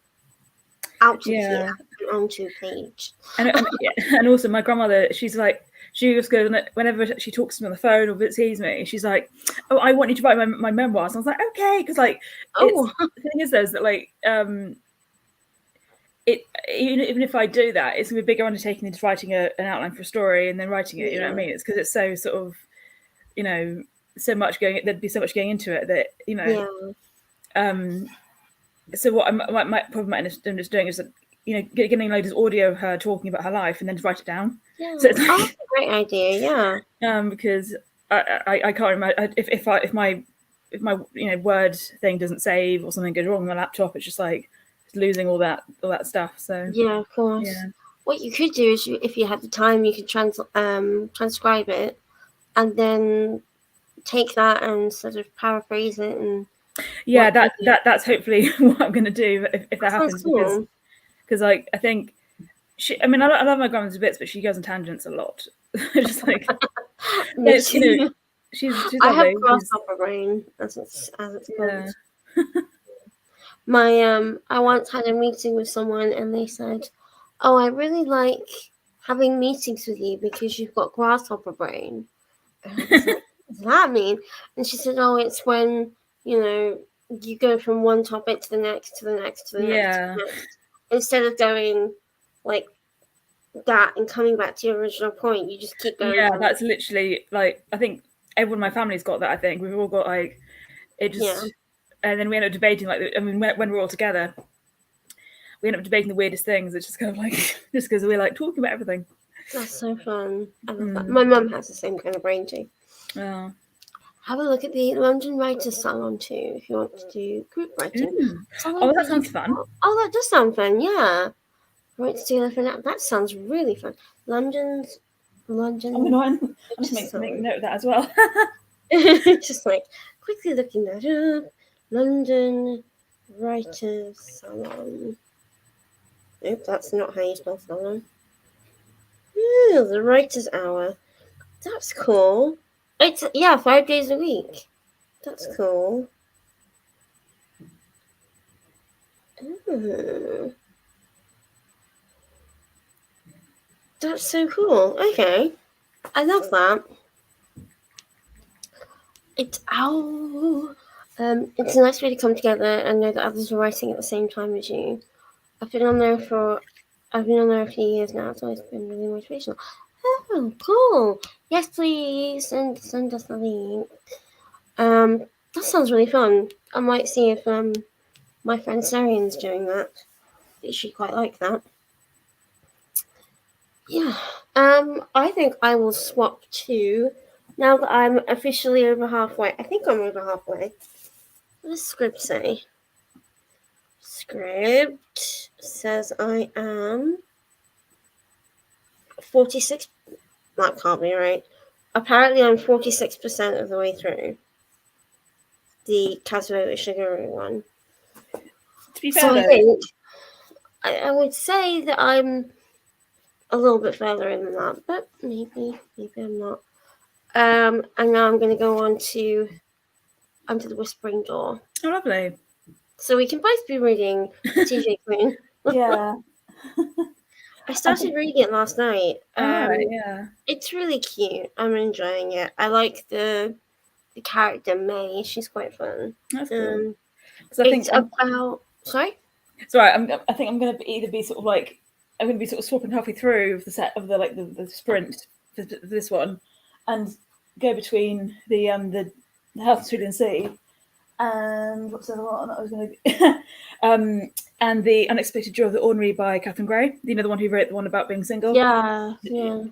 out of here Yeah. and onto page. And also my grandmother, she's like she just goes whenever she talks to me on the phone or sees me, she's like, "Oh, I want you to write my memoirs." And I was like, "Okay," because like it's Oh, the thing is though is that like it even if I do that, it's gonna be a bigger undertaking than just writing an outline for a story and then writing it. You know what I yeah, mean? It's because it's so sort of you know so much going. There'd be so much going into it that yeah, Um, so what I might probably might end up just doing is getting like this audio of her talking about her life and then just write it down. yeah. So it's Oh, that's like a great idea. Yeah, because I can't imagine if my word thing doesn't save or something goes wrong on the laptop, it's just like losing all that stuff. So yeah, of course. yeah. What you could do is, if you had the time, you could transcribe it and then take that and sort of paraphrase it and Yeah, what have you. that's hopefully what I'm going to do if That that sounds happens cool. because like I think I mean I love my grandmother bits, but she goes on tangents a lot. Just like Me it's too. she's I have lovely. She's grasshopper brain, as it's called. yeah. I once had a meeting with someone and they said, "Oh, I really like having meetings with you because you've got grasshopper brain." And I was like, "What does that mean?" And she said, "Oh, it's when, you know, you go from one topic to the next, to the next, to the next, to Yeah. the next. Instead of going like that and coming back to your original point, you just keep going Yeah, from that's literally like I think everyone in my family's got that. I think we've all got like it yeah. just, and then we end up debating like I mean when we're all together, we end up debating the weirdest things. It's just kind of like just because we're like talking about everything. That's so fun. I love that. Mm. My mum has the same kind of brain too. Oh. Have a look at the London Writers Salon too if you want to do group writing. Oh, that sounds fun. Oh, that does sound fun. Yeah, right to do that sounds really fun. Oh, London no, I'm just Writers make Salon. note of that as well. Just like quickly looking that up. London Writers Salon. Nope, that's not how you spell salon. Ooh, the Writers Hour. That's cool. It's 5 days a week. That's cool. Ooh. That's so cool. Okay. I love that. It's it's a nice way to come together and know that others are writing at the same time as you. I've been on there for I've been on there a few years now, so it's been really motivational. Oh, cool! Yes, please send us the link. That sounds really fun. I might see if my friend Sarian's doing that. She quite like that. Yeah. I think I will swap to now that I'm officially over halfway. I think I'm over halfway. What does script say? Script says I am 46. That can't be right. Apparently, I'm 46% of the way through the Kazuo Ishiguro one. To be So fair, I though, think I would say that I'm a little bit further in than that, but maybe I'm not. And now I'm going to go on to Under the Whispering Door. oh, lovely. So we can both be reading TJ Queen. Yeah. I started reading it last night. All right. Yeah. It's really cute. I'm enjoying it. I like the character May. She's quite fun. That's cool. Um, Because I think it's about sorry. sorry. I think I'm going to either be sort of like I'm going to be sort of swapping halfway through of the set of the sprint for this one, and go between the House of Food and Sea and what's the other one that I was going to and the Unexpected Joy of the Ordinary by Catherine Gray. You know, the one who wrote the one about being single. Yeah.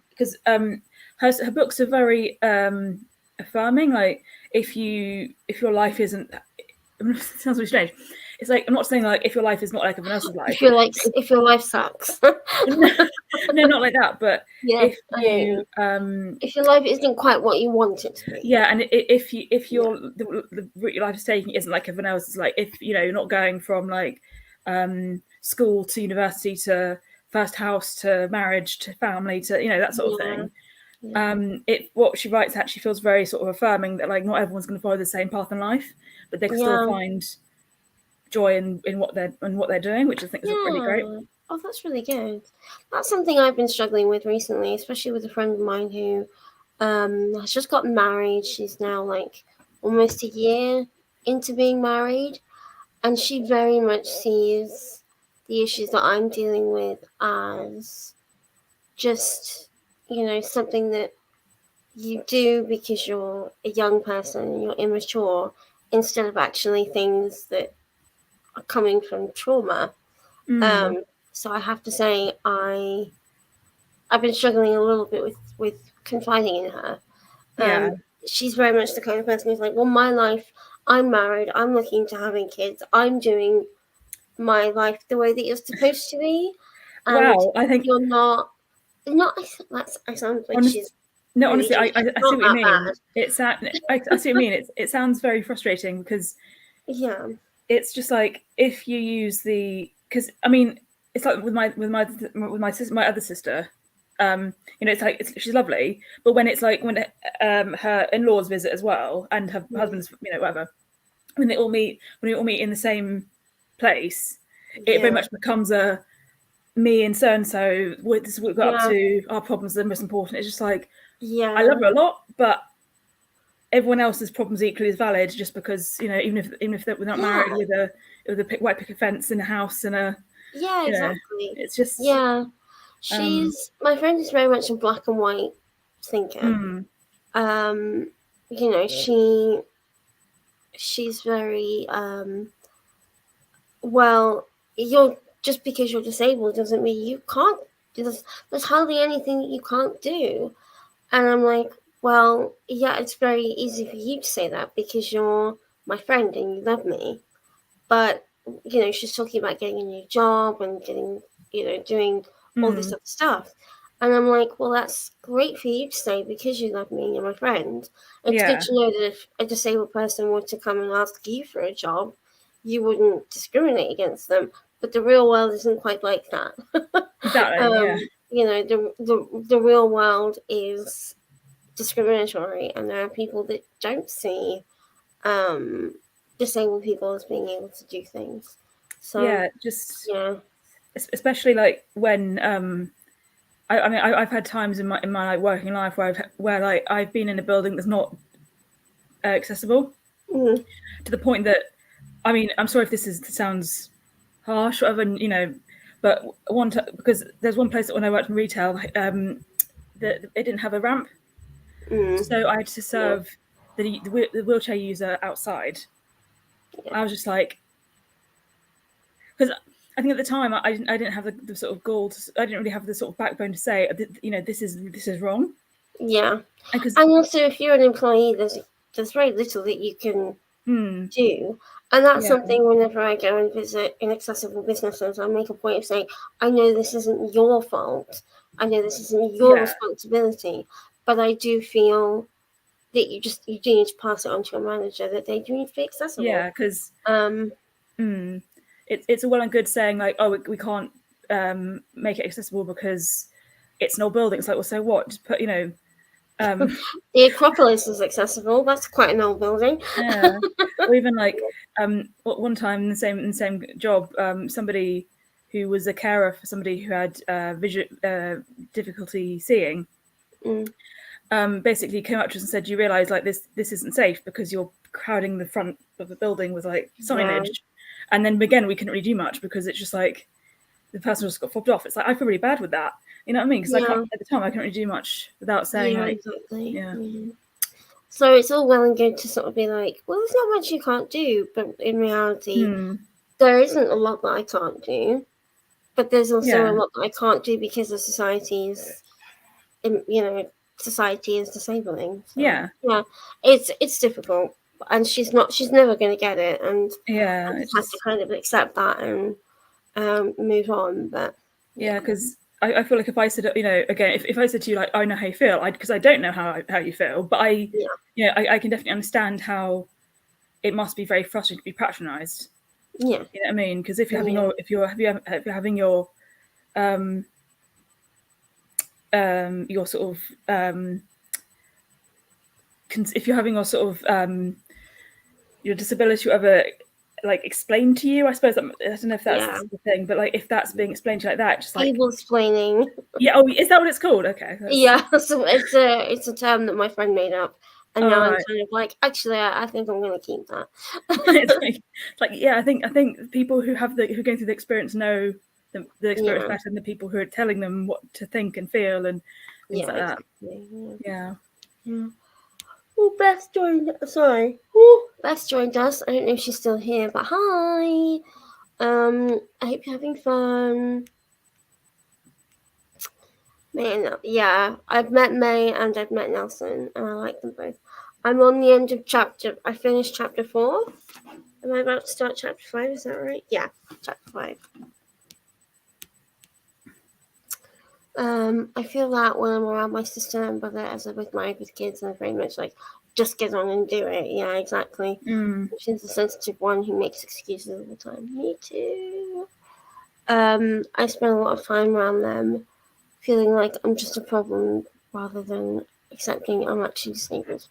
Because her books are very affirming. Like if your life isn't, it sounds really strange. It's like I'm not saying like if your life is not like everyone else's life. If your life sucks. No, not like that. But Yeah. if you if your life isn't quite what you want it to be. yeah, and if your the route your life is taking isn't like everyone else's, like if you're not going from like school to university to first house to marriage to family to that sort of thing. What she writes actually feels very sort of affirming that like not everyone's going to follow the same path in life, but they can still find joy in what they're doing, which I think is really great. Oh, that's really good. That's something I've been struggling with recently, especially with a friend of mine who has just gotten married. She's now like almost a year into being married, and she very much sees the issues that I'm dealing with as just something that you do because you're a young person and you're immature, instead of actually things that are coming from trauma. So I have to say I've been struggling a little bit with confiding in her. She's very much the kind of person who's like, well, my life, I'm married, I'm looking to having kids, I'm doing my life the way that you're supposed to be. And wow, I think you're not. I sound like she's. No, really honestly, I see what you mean. Bad. I see what you mean. It sounds very frustrating because it's just like if you use because I mean it's like with my sister, my other sister. It's like she's lovely, but when it's like when her in-laws visit as well and her husband's whatever, when we all meet in the same place, it very much becomes a me and so this is what we've got up to, our problems are the most important. It's just like I love her a lot, but everyone else's problems equally as valid just because even if they're not married with a white picket fence in a house and a exactly. It's just she's my friend is very much a black and white thinker. She's very well, you're just because you're disabled doesn't mean you can't. There's hardly anything that you can't do. And I'm like, well, yeah, it's very easy for you to say that because you're my friend and you love me. But, she's talking about getting a new job and getting, doing all this other stuff. And I'm like, well, that's great for you to say because you love me and you're my friend. It's good to know that if a disabled person were to come and ask you for a job, you wouldn't discriminate against them. But the real world isn't quite like that. Exactly, the real world is discriminatory, and there are people that don't see disabled people as being able to do things. So especially like when I mean I've had times in my like working life where like I've been in a building that's not accessible, Mm. to the point that, I mean, I'm sorry if this sounds harsh, whatever, but because there's one place that when I worked in retail, that they didn't have a ramp, Mm. so I had to Yeah. serve the wheelchair user outside. Yeah. I was just like, because I think at the time I didn't have the sort of gall I didn't really have the sort of backbone to say, this is wrong. Yeah. Because And also, if you're an employee, there's very little that you can do. And that's yeah, something whenever I go and visit inaccessible businesses, I make a point of saying, I know this isn't your fault. I know this isn't your yeah, responsibility. But I do feel that you do need to pass it on to your manager that they do need to be accessible. yeah, because Um, it's all well and good saying like, oh, we can't make it accessible because it's an old building. It's like, well, so what? Just put, the Acropolis is accessible. That's quite an old building. yeah, or even like one time in the same job, somebody who was a carer for somebody who had difficulty seeing, Mm. basically came up to us and said, "You realise like this isn't safe because you're crowding the front of the building with like Yeah. signage." And then again, we couldn't really do much because it's just like the person just got fobbed off. It's like I feel really bad with that. You know what I mean? Because I can't Yeah. at the time I couldn't really do much without saying Yeah. like, Exactly. yeah, Yeah. So it's all well and good to sort of be like, well, there's not much you can't do, but in reality, there isn't a lot that I can't do. But there's also a yeah, lot that I can't do because of society's, society is disabling. So yeah, yeah, it's difficult, and she's never going to get it, and yeah. I just It's have to just kind of accept that and move on. But yeah, yeah, because I feel like if I said, again, if I said to you like, I know how you feel, because I don't know how you feel, but yeah, I can definitely understand how it must be very frustrating to be patronised. yeah, You know what I mean? Because if you're having yeah, your sort of if you're having your sort of your disability, whatever, like explained to you, I suppose I don't know if yeah. that's the thing, but like if that's being explained to you like that, just like, Able explaining. yeah, oh, is that what it's called? Okay, that's Yeah, so it's a term that my friend made up, and all now I'm right. kind of like, actually, I think I'm going to keep that. It's like yeah, I think people who who go through the experience know the experience Yeah, better than the people who are telling them what to think and feel and things yeah, like that. exactly. Yeah. Yeah. Yeah. Oh, Beth joined. Sorry. Oh, Beth joined us. I don't know if she's still here, but hi. I hope you're having fun. Man, yeah, I've met May and I've met Nelson, and I like them both. I'm on the end of chapter. I finished chapter 4. Am I about to start chapter 5? Is that right? Yeah, chapter 5. I feel that when I'm around my sister and brother, as I'm with my with kids, I'm very much like, just get on and do it. Yeah, exactly. She's the sensitive one who makes excuses all the time. Me too. I spend a lot of time around them, feeling like I'm just a problem rather than accepting I'm actually disabled.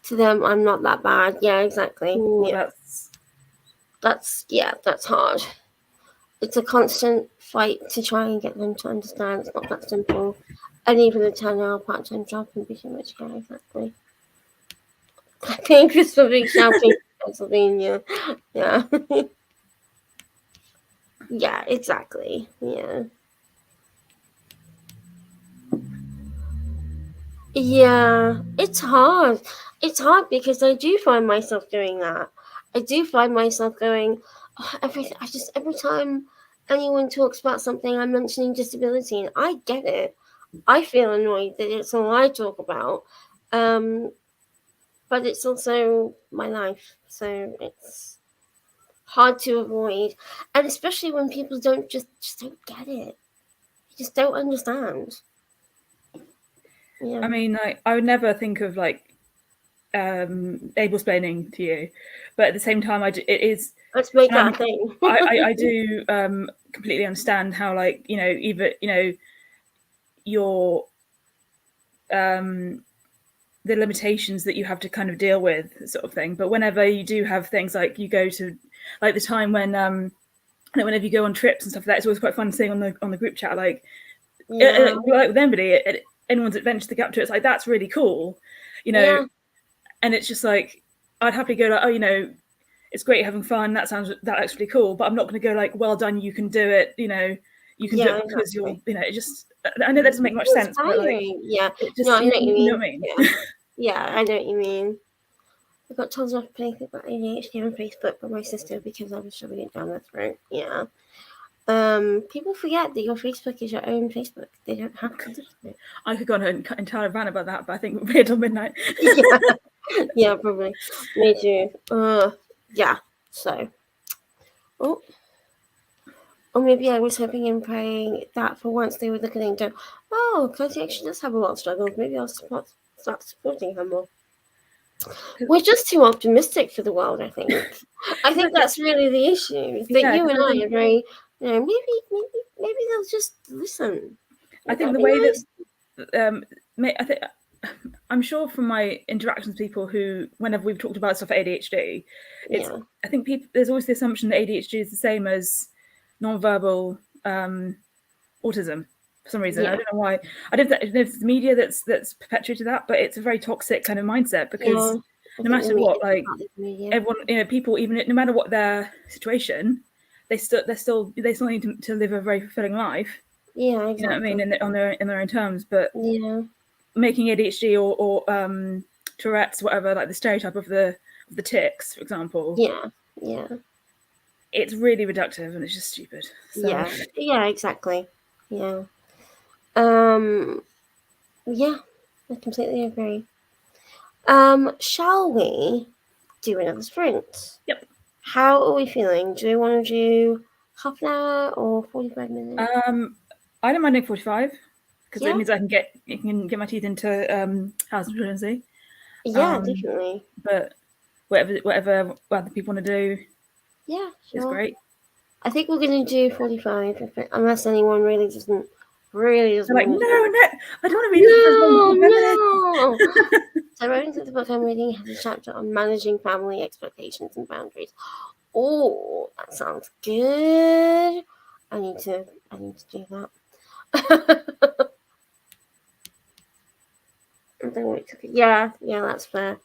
To them, I'm not that bad. Yeah, exactly. Oh, Yeah, that's hard. It's a constant fight to try and get them to understand it's not that simple. And even a 10-hour part-time job can be too much. Yeah, exactly. I think this will be shouting Pennsylvania. Yeah. Yeah, exactly. Yeah. Yeah, it's hard. It's hard because I do find myself doing that. I do find myself going, oh, every time anyone talks about something, I'm mentioning disability, and I get it. I feel annoyed that it's all I talk about, um, but it's also my life, so it's hard to avoid, and especially when people don't don't get it, they just don't understand. I Yeah, mean, like, I would never think of like able explaining to you, but at the same time, it is, let's make and that a thing. I do completely understand how like either your the limitations that you have to kind of deal with, sort of thing. But whenever you do have things like you go to, like the time when whenever you go on trips and stuff like that, it's always quite fun seeing on the group chat like Yeah, like with anybody, anyone's adventure to get up to, it's like that's really cool, you know. yeah. And it's just like I'd happily go like, oh, it's great having fun. That's really cool. But I'm not going to go like, well done, you can do it. You can do Yeah, it because exactly. it just. I know that doesn't make much sense, but like, Inspiring. Yeah. it No, just, I know what you you know mean. what I mean. Yeah. Yeah, I know what you mean. I got told off playing about ADHD on Facebook by my sister because I was shoving it down their throat. Yeah. People forget that your Facebook is your own Facebook. They don't have to delete it. I could go on an entire rant about that, but I think we're here till midnight. Yeah. Yeah, probably. Me too. Yeah. So. Oh. Or maybe I was hoping and praying that for once they would look at it and go, oh, Kirsty actually does have a lot of struggles. Maybe I'll start supporting her more. We're just too optimistic for the world, I think. I think that's really the issue. Is that Yeah, you because and I I think are very, maybe they'll just listen. I Would think that the be way nice? that I think I'm sure from my interactions with people who, whenever we've talked about stuff for ADHD, Yeah. I think people there's always the assumption that ADHD is the same as non-verbal autism for some reason. I Yeah. don't know why. I don't know if it's the media that's perpetuated that, but it's a very toxic kind of mindset Yeah. because I no think the matter media what, like part of the media. everyone, people, even no matter what their situation, they still need to live a very fulfilling life. Yeah, You know what I mean? exactly. On their own terms, but Yeah. making ADHD or Tourette's, whatever, like the stereotype of the tics, for example, Yeah. Yeah. it's really reductive and it's just stupid. So Yeah. Yeah, exactly. Yeah. Um, yeah, I completely agree. Shall we do another sprint? yep. How are we feeling? Do we want to do half an hour or 45 minutes? I don't mind doing 45 because it Yeah? means I can get my teeth into house insurance. Yeah, Um, definitely. but whatever other people want to do Yeah, is sure. great. I think we're going to do 45 unless anyone really doesn't They're like, want no, to do. I don't want to read it for more No, than 10 minutes. no. So writing to the book I'm reading has a chapter on managing family expectations and boundaries. Oh, that sounds good. I need to do that. Yeah, that's fair.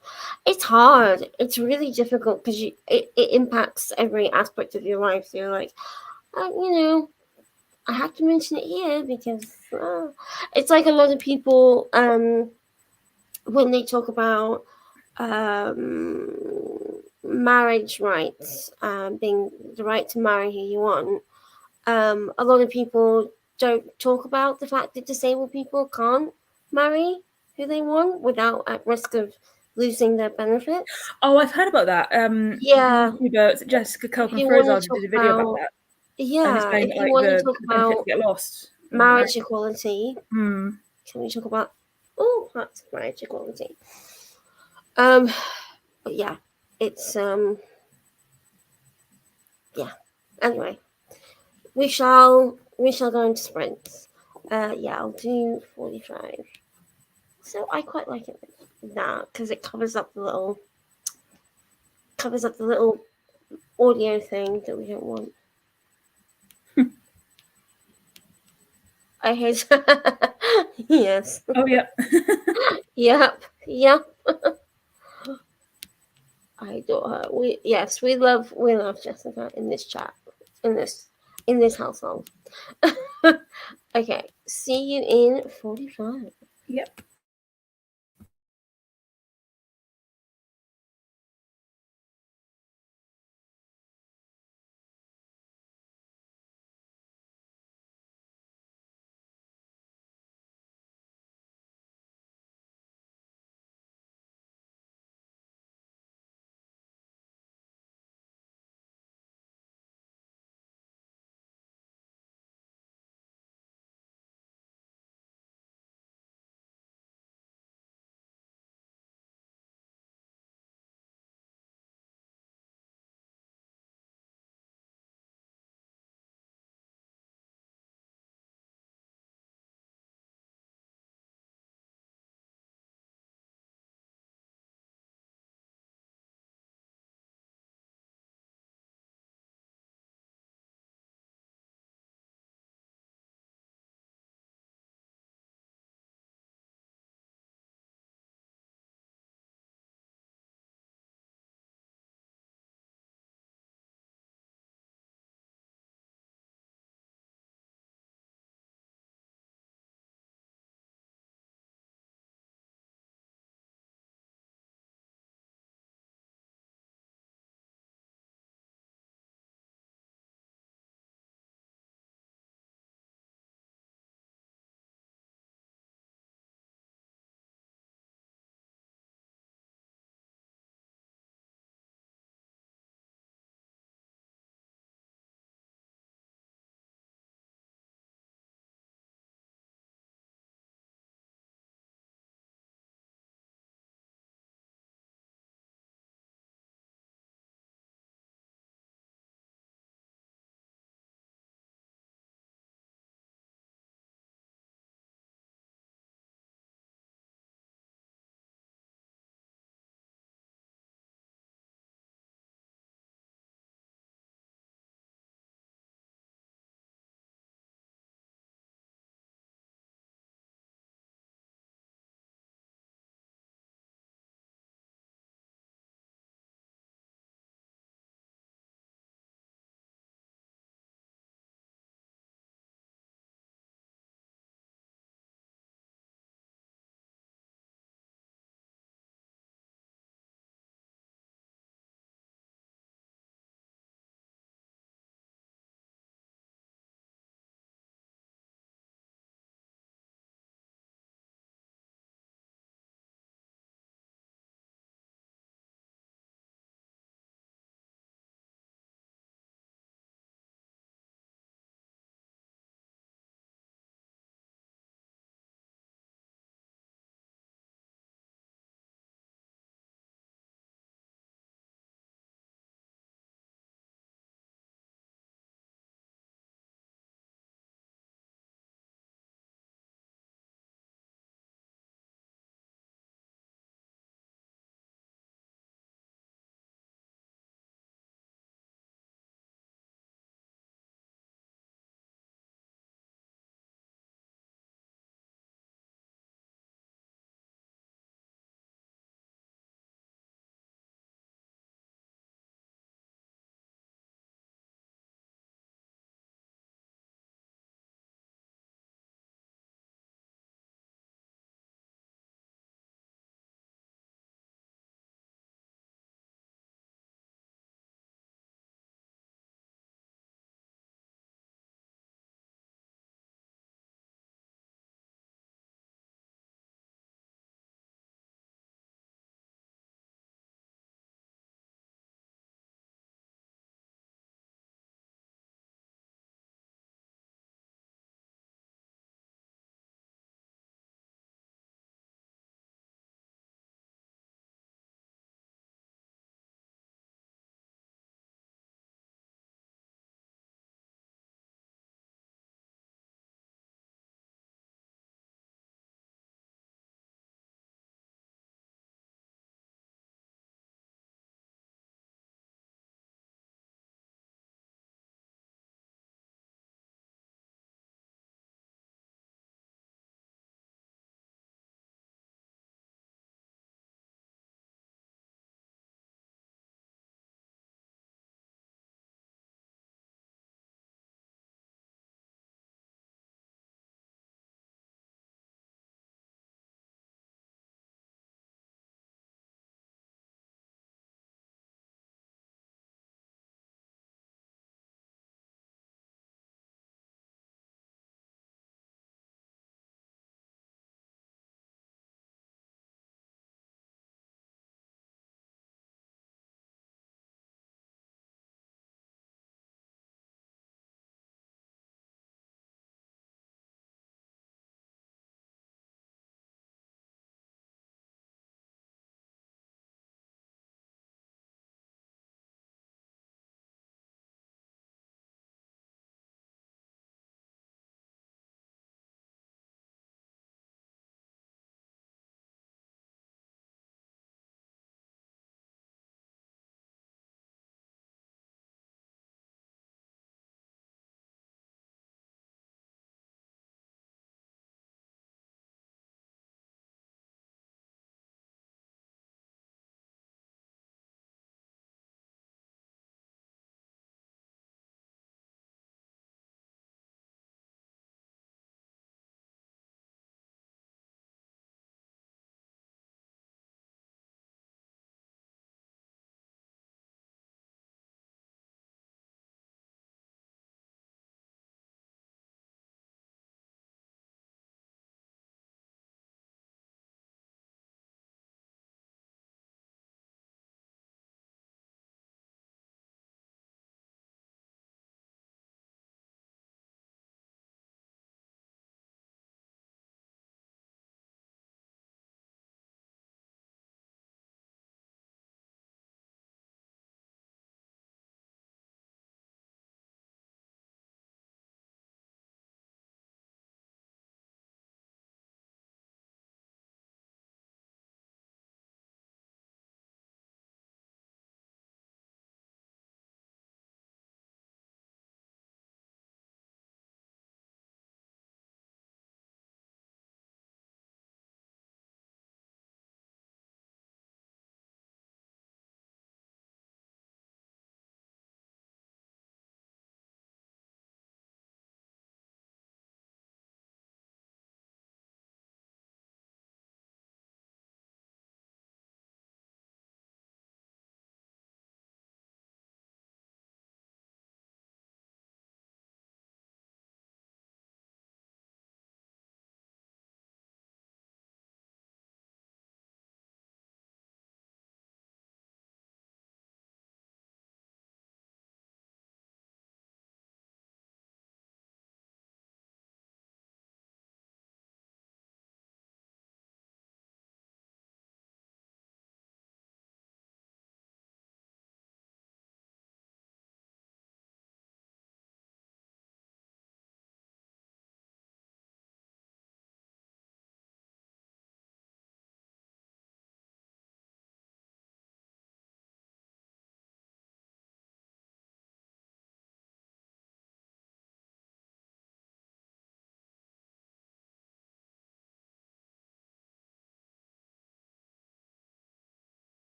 It's hard. It's really difficult because it impacts every aspect of your life. So you're like, I have to mention it here because it's like a lot of people when they talk about marriage rights, being the right to marry who you want. A lot of people don't talk about the fact that disabled people can't marry who they want without at risk of losing their benefits. Oh, I've heard about that. Yeah, YouTuber Jessica if you Kirkman want to Frozard talk did a video about about that, and it's yeah, saying if that, you like want to talk the benefits about get lost. marriage equality, Hmm. can we talk about all parts of marriage equality? But yeah, it's yeah. Anyway, we shall go into sprints. Yeah, I'll do 45. So I quite like it like that because it covers up the little audio thing that we don't want. I hate. Yes. Oh yeah. Yep. Yep. I adore her. We love Jessica in this chat in this household. Okay. See you in 45. Yep.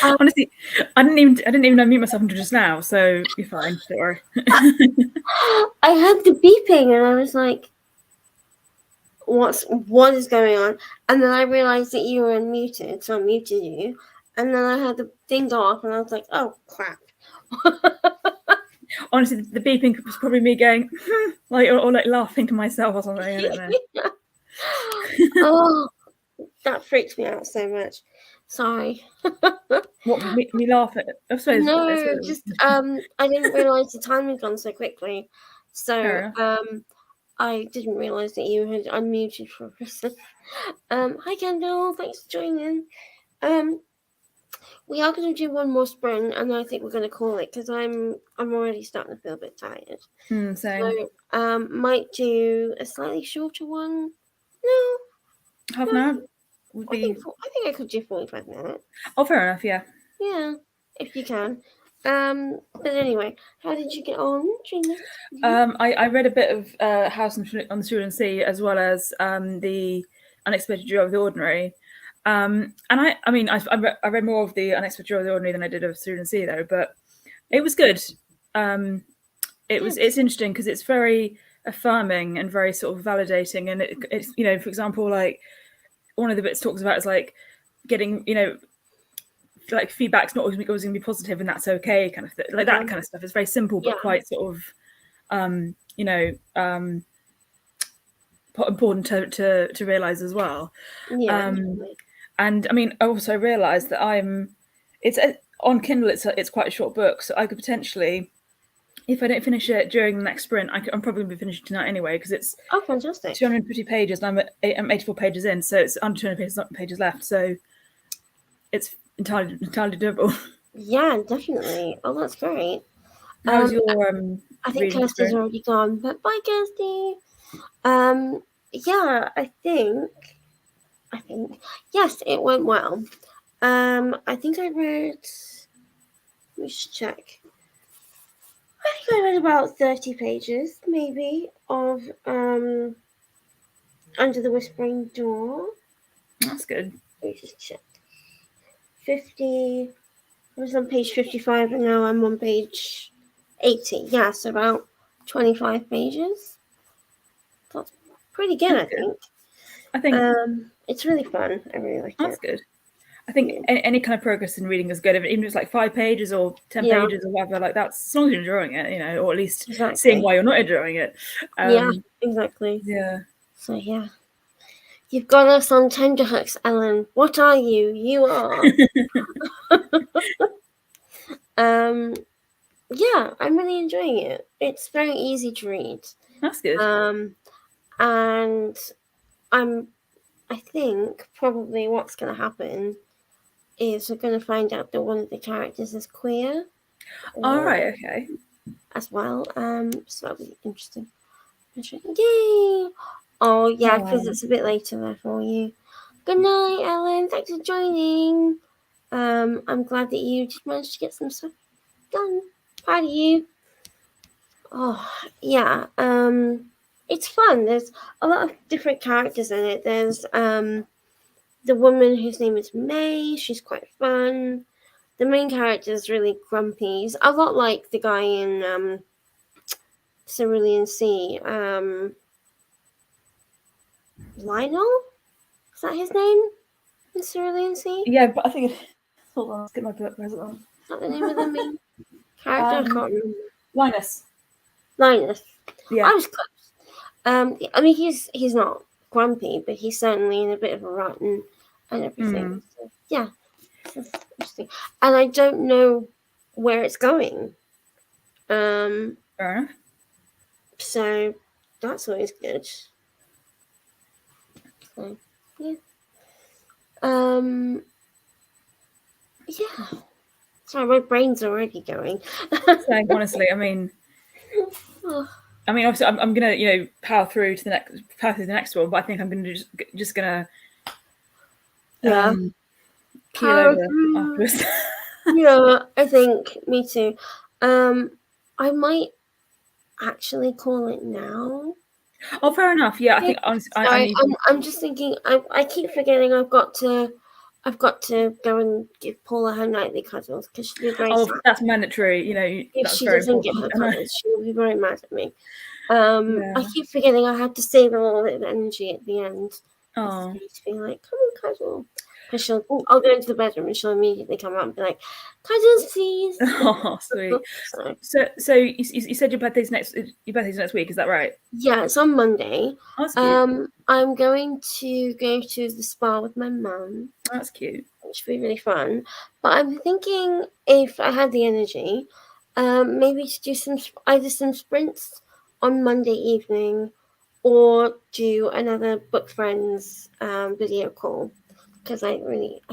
Honestly, I didn't even unmute myself until just now, so you're fine. Don't worry. I heard the beeping and I was like, what is going on? And then I realized that you were unmuted, so I muted you. And then I heard the thing go off, and I was like, oh crap. Honestly, the beeping was probably me going like or like laughing to myself or something. I don't know. Oh, that freaks me out so much. Sorry. What me laugh at? I suppose. No, just I didn't realize the time had gone so quickly. Fair So enough. I didn't realize that you had unmuted for a reason. Hi Kendall, thanks for joining. We are going to do one more sprint, and I think we're going to call it because I'm already starting to feel a bit tired. Same. So might do a slightly shorter one. No, Half an hour would I be. think I could do 45 minutes. Oh, fair enough. Yeah. Yeah, if you can. But anyway, how did you get on, Gina? I read a bit of House on the Cerulean Sea as well as the Unexpected Joy of the Ordinary. And I read more of the Unexpected Joy of the Ordinary than I did of Cerulean Sea though, but it was good. It's interesting because it's very affirming and very sort of validating, and it's for example, like one of the bits talks about is like getting like feedback's not always going to be positive and that's okay kind of thing, like that kind of stuff. It's very simple but quite sort of important to realize as well. And I mean, I also realized that it's on Kindle, it's quite a short book, so I could potentially, if I don't finish it during the next sprint, I'm probably going to be finishing tonight anyway, because it's fantastic, 250 pages and I'm 84 pages in, so it's under 200 pages left, so it's entirely doable. Yeah, definitely. Oh, that's great. How's your I think Kirsty's already gone, but bye, Kirsty. Yeah, I think yes, it went well. I think I read. Let me just check. I think I read about 30 pages, maybe, of Under the Whispering Door. That's good. Let me just check. 50. I was on page 55, and now I'm on page 80. Yeah, so about 25 pages. That's pretty good, I think. It's really fun. I really like it. That's good. I think any kind of progress in reading is good. Even if it's like 5 pages or 10 pages or whatever, like that's as long as you're enjoying it, or at least seeing why you're not enjoying it. Yeah, exactly. Yeah. So yeah. You've got us on tenterhooks, Ellen. What are you? You are. Yeah, I'm really enjoying it. It's very easy to read. That's good. And I think probably what's going to happen is we're going to find out that one of the characters is queer. All right, okay. As well. So that'll be interesting. Yay! Oh yeah, because it's a bit later there for you. Good night, Ellen. Thanks for joining. I'm glad that you did manage to get some stuff done. Proud of you. Oh yeah. It's fun. There's a lot of different characters in it. There's the woman whose name is May. She's quite fun. The main character is really grumpy. He's a lot like the guy in Cerulean Sea. Lionel? Is that his name? In Cerulean Sea? Yeah, but I think hold on, let's get my book. Where's it on? Is that the name of the main character? I can't remember. Linus. Yeah. I was close. I mean, he's not grumpy, but he's certainly in a bit of a rut and everything. So, yeah. That's interesting. And I don't know where it's going. Fair enough. So that's always good. So, yeah. Yeah. Sorry, my brain's already going. Honestly, I mean, obviously, I'm gonna power through the next one, but I think I'm gonna just gonna keel over afterwards. Yeah, I think me too. I might actually call it now. Oh, fair enough. Yeah, I think honestly, I'm just thinking. I keep forgetting I've got to I've got to go and give Paula her nightly cuddles because she'll be very Oh, sad that's mandatory. You know, if that's she very doesn't get important. her And cuddles. She will be very mad at me. yeah. I keep forgetting I have to save a little bit of energy at the end of the Oh. day to be like, come on, cuddle. Because Oh, I'll go into the bedroom and she'll immediately come out and be like, cuddles, please. oh, sweet. So, So you said your birthday's next week. Is that right? yeah, it's on Monday. Oh, that's cute. I'm going to go to the spa with my mum, Oh, that's cute. which will be really fun. But I'm thinking if I had the energy, maybe to do either some sprints on Monday evening, or do another book friends video call because I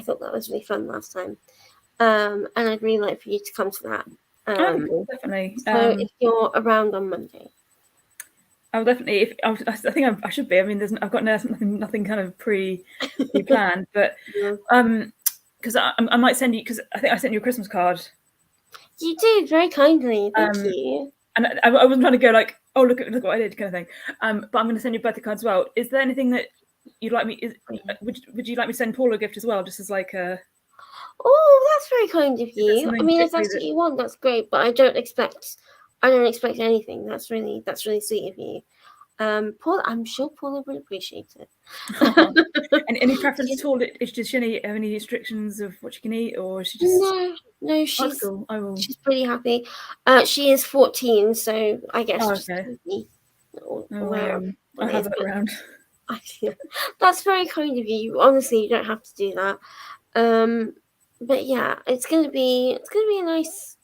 thought that was really fun last time. And I'd really like for you to come to that. Oh, that'd be cool, definitely. So if you're around on Monday. I'll definitely. If I think I should be. I mean, I've got nothing kind of pre-planned, but Yeah. because I might send you, because I think I sent you a Christmas card. You did very kindly, thank you. And I wasn't trying to go like, oh look what I did kind of thing. But I'm going to send you a birthday card as well. Is there anything that you'd like me? Would you like me to send Paula a gift as well, just as like a? Oh, that's very kind of you. I mean, if that's that... what you want, that's great. But I don't expect anything. That's really sweet of you. Paula, I'm sure Paula would appreciate it. And any preference at all? Does she have any restrictions of what she can eat, or is she just? No, she's cool. she's pretty happy. She is 14, so I guess okay. just be aware of I'll have that around. That's very kind of you. Honestly, you don't have to do that. But yeah, it's gonna be a nice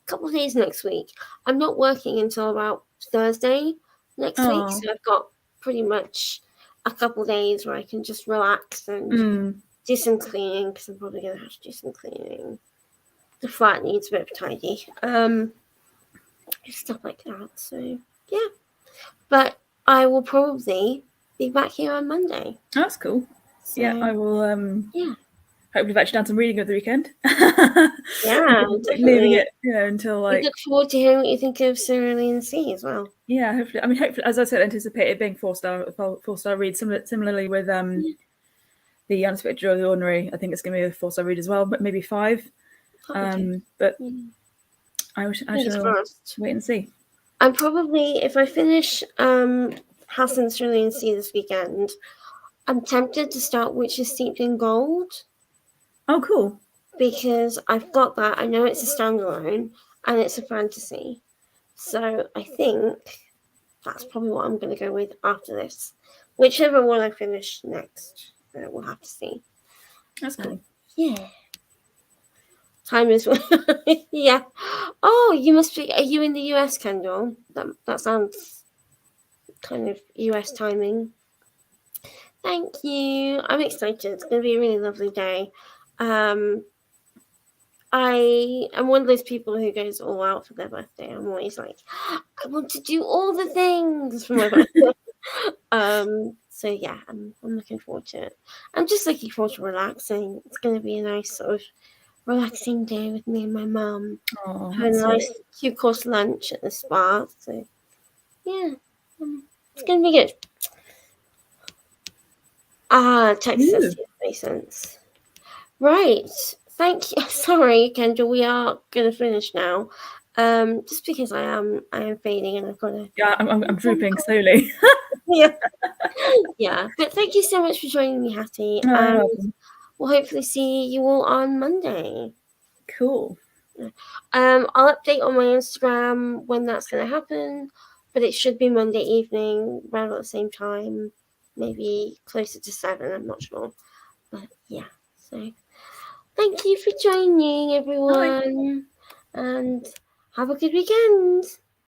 couple of days next week. I'm not working until about Thursday next week, so I've got pretty much a couple of days where I can just relax and do some cleaning, because I'm probably gonna have to do some cleaning. The flat needs a bit of tidy, stuff like that. So yeah, but I will probably be back here on Monday. Oh, that's cool. So, yeah, I will. Yeah. Hopefully, I've actually done some reading over the weekend. Yeah, leaving it, until like. I look forward to hearing what you think of Cerulean Sea as well. Yeah, hopefully. I mean, hopefully, as I said, anticipate it being four-star read. Similarly with the Unexpected Joy of the Ordinary, I think it's going to be a 4-star read as well, but maybe 5. But I shall wait and see. I'm probably, if I finish House and Cerulean Sea this weekend, I'm tempted to start Witches Steeped in Gold. Oh, cool. Because I've got that. I know it's a standalone and it's a fantasy. So I think that's probably what I'm going to go with after this. Whichever one I finish next, we'll have to see. That's cool. Yeah. Time is yeah. Oh, you must be. Are you in the US, Kendall? That sounds kind of US timing. Thank you. I'm excited. It's going to be a really lovely day. I am one of those people who goes all out for their birthday. I'm always like, I want to do all the things for my birthday. So yeah, I'm looking forward to it. I'm just looking forward to relaxing. It's going to be a nice sort of relaxing day with me and my mum. Having a nice 2-course lunch at the spa. So yeah, it's going to be good. Texas makes sense. Right. Thank you. Sorry, Kendall. We are going to finish now. Just because I am fading and I've got to. Yeah, I'm drooping slowly. Yeah. But thank you so much for joining me, Hattie. We'll hopefully see you all on Monday. Cool. I'll update on my Instagram when that's going to happen, but it should be Monday evening, around at the same time, maybe closer to 7. I'm not sure, but yeah. So. Thank you for joining, everyone. Bye. And have a good weekend.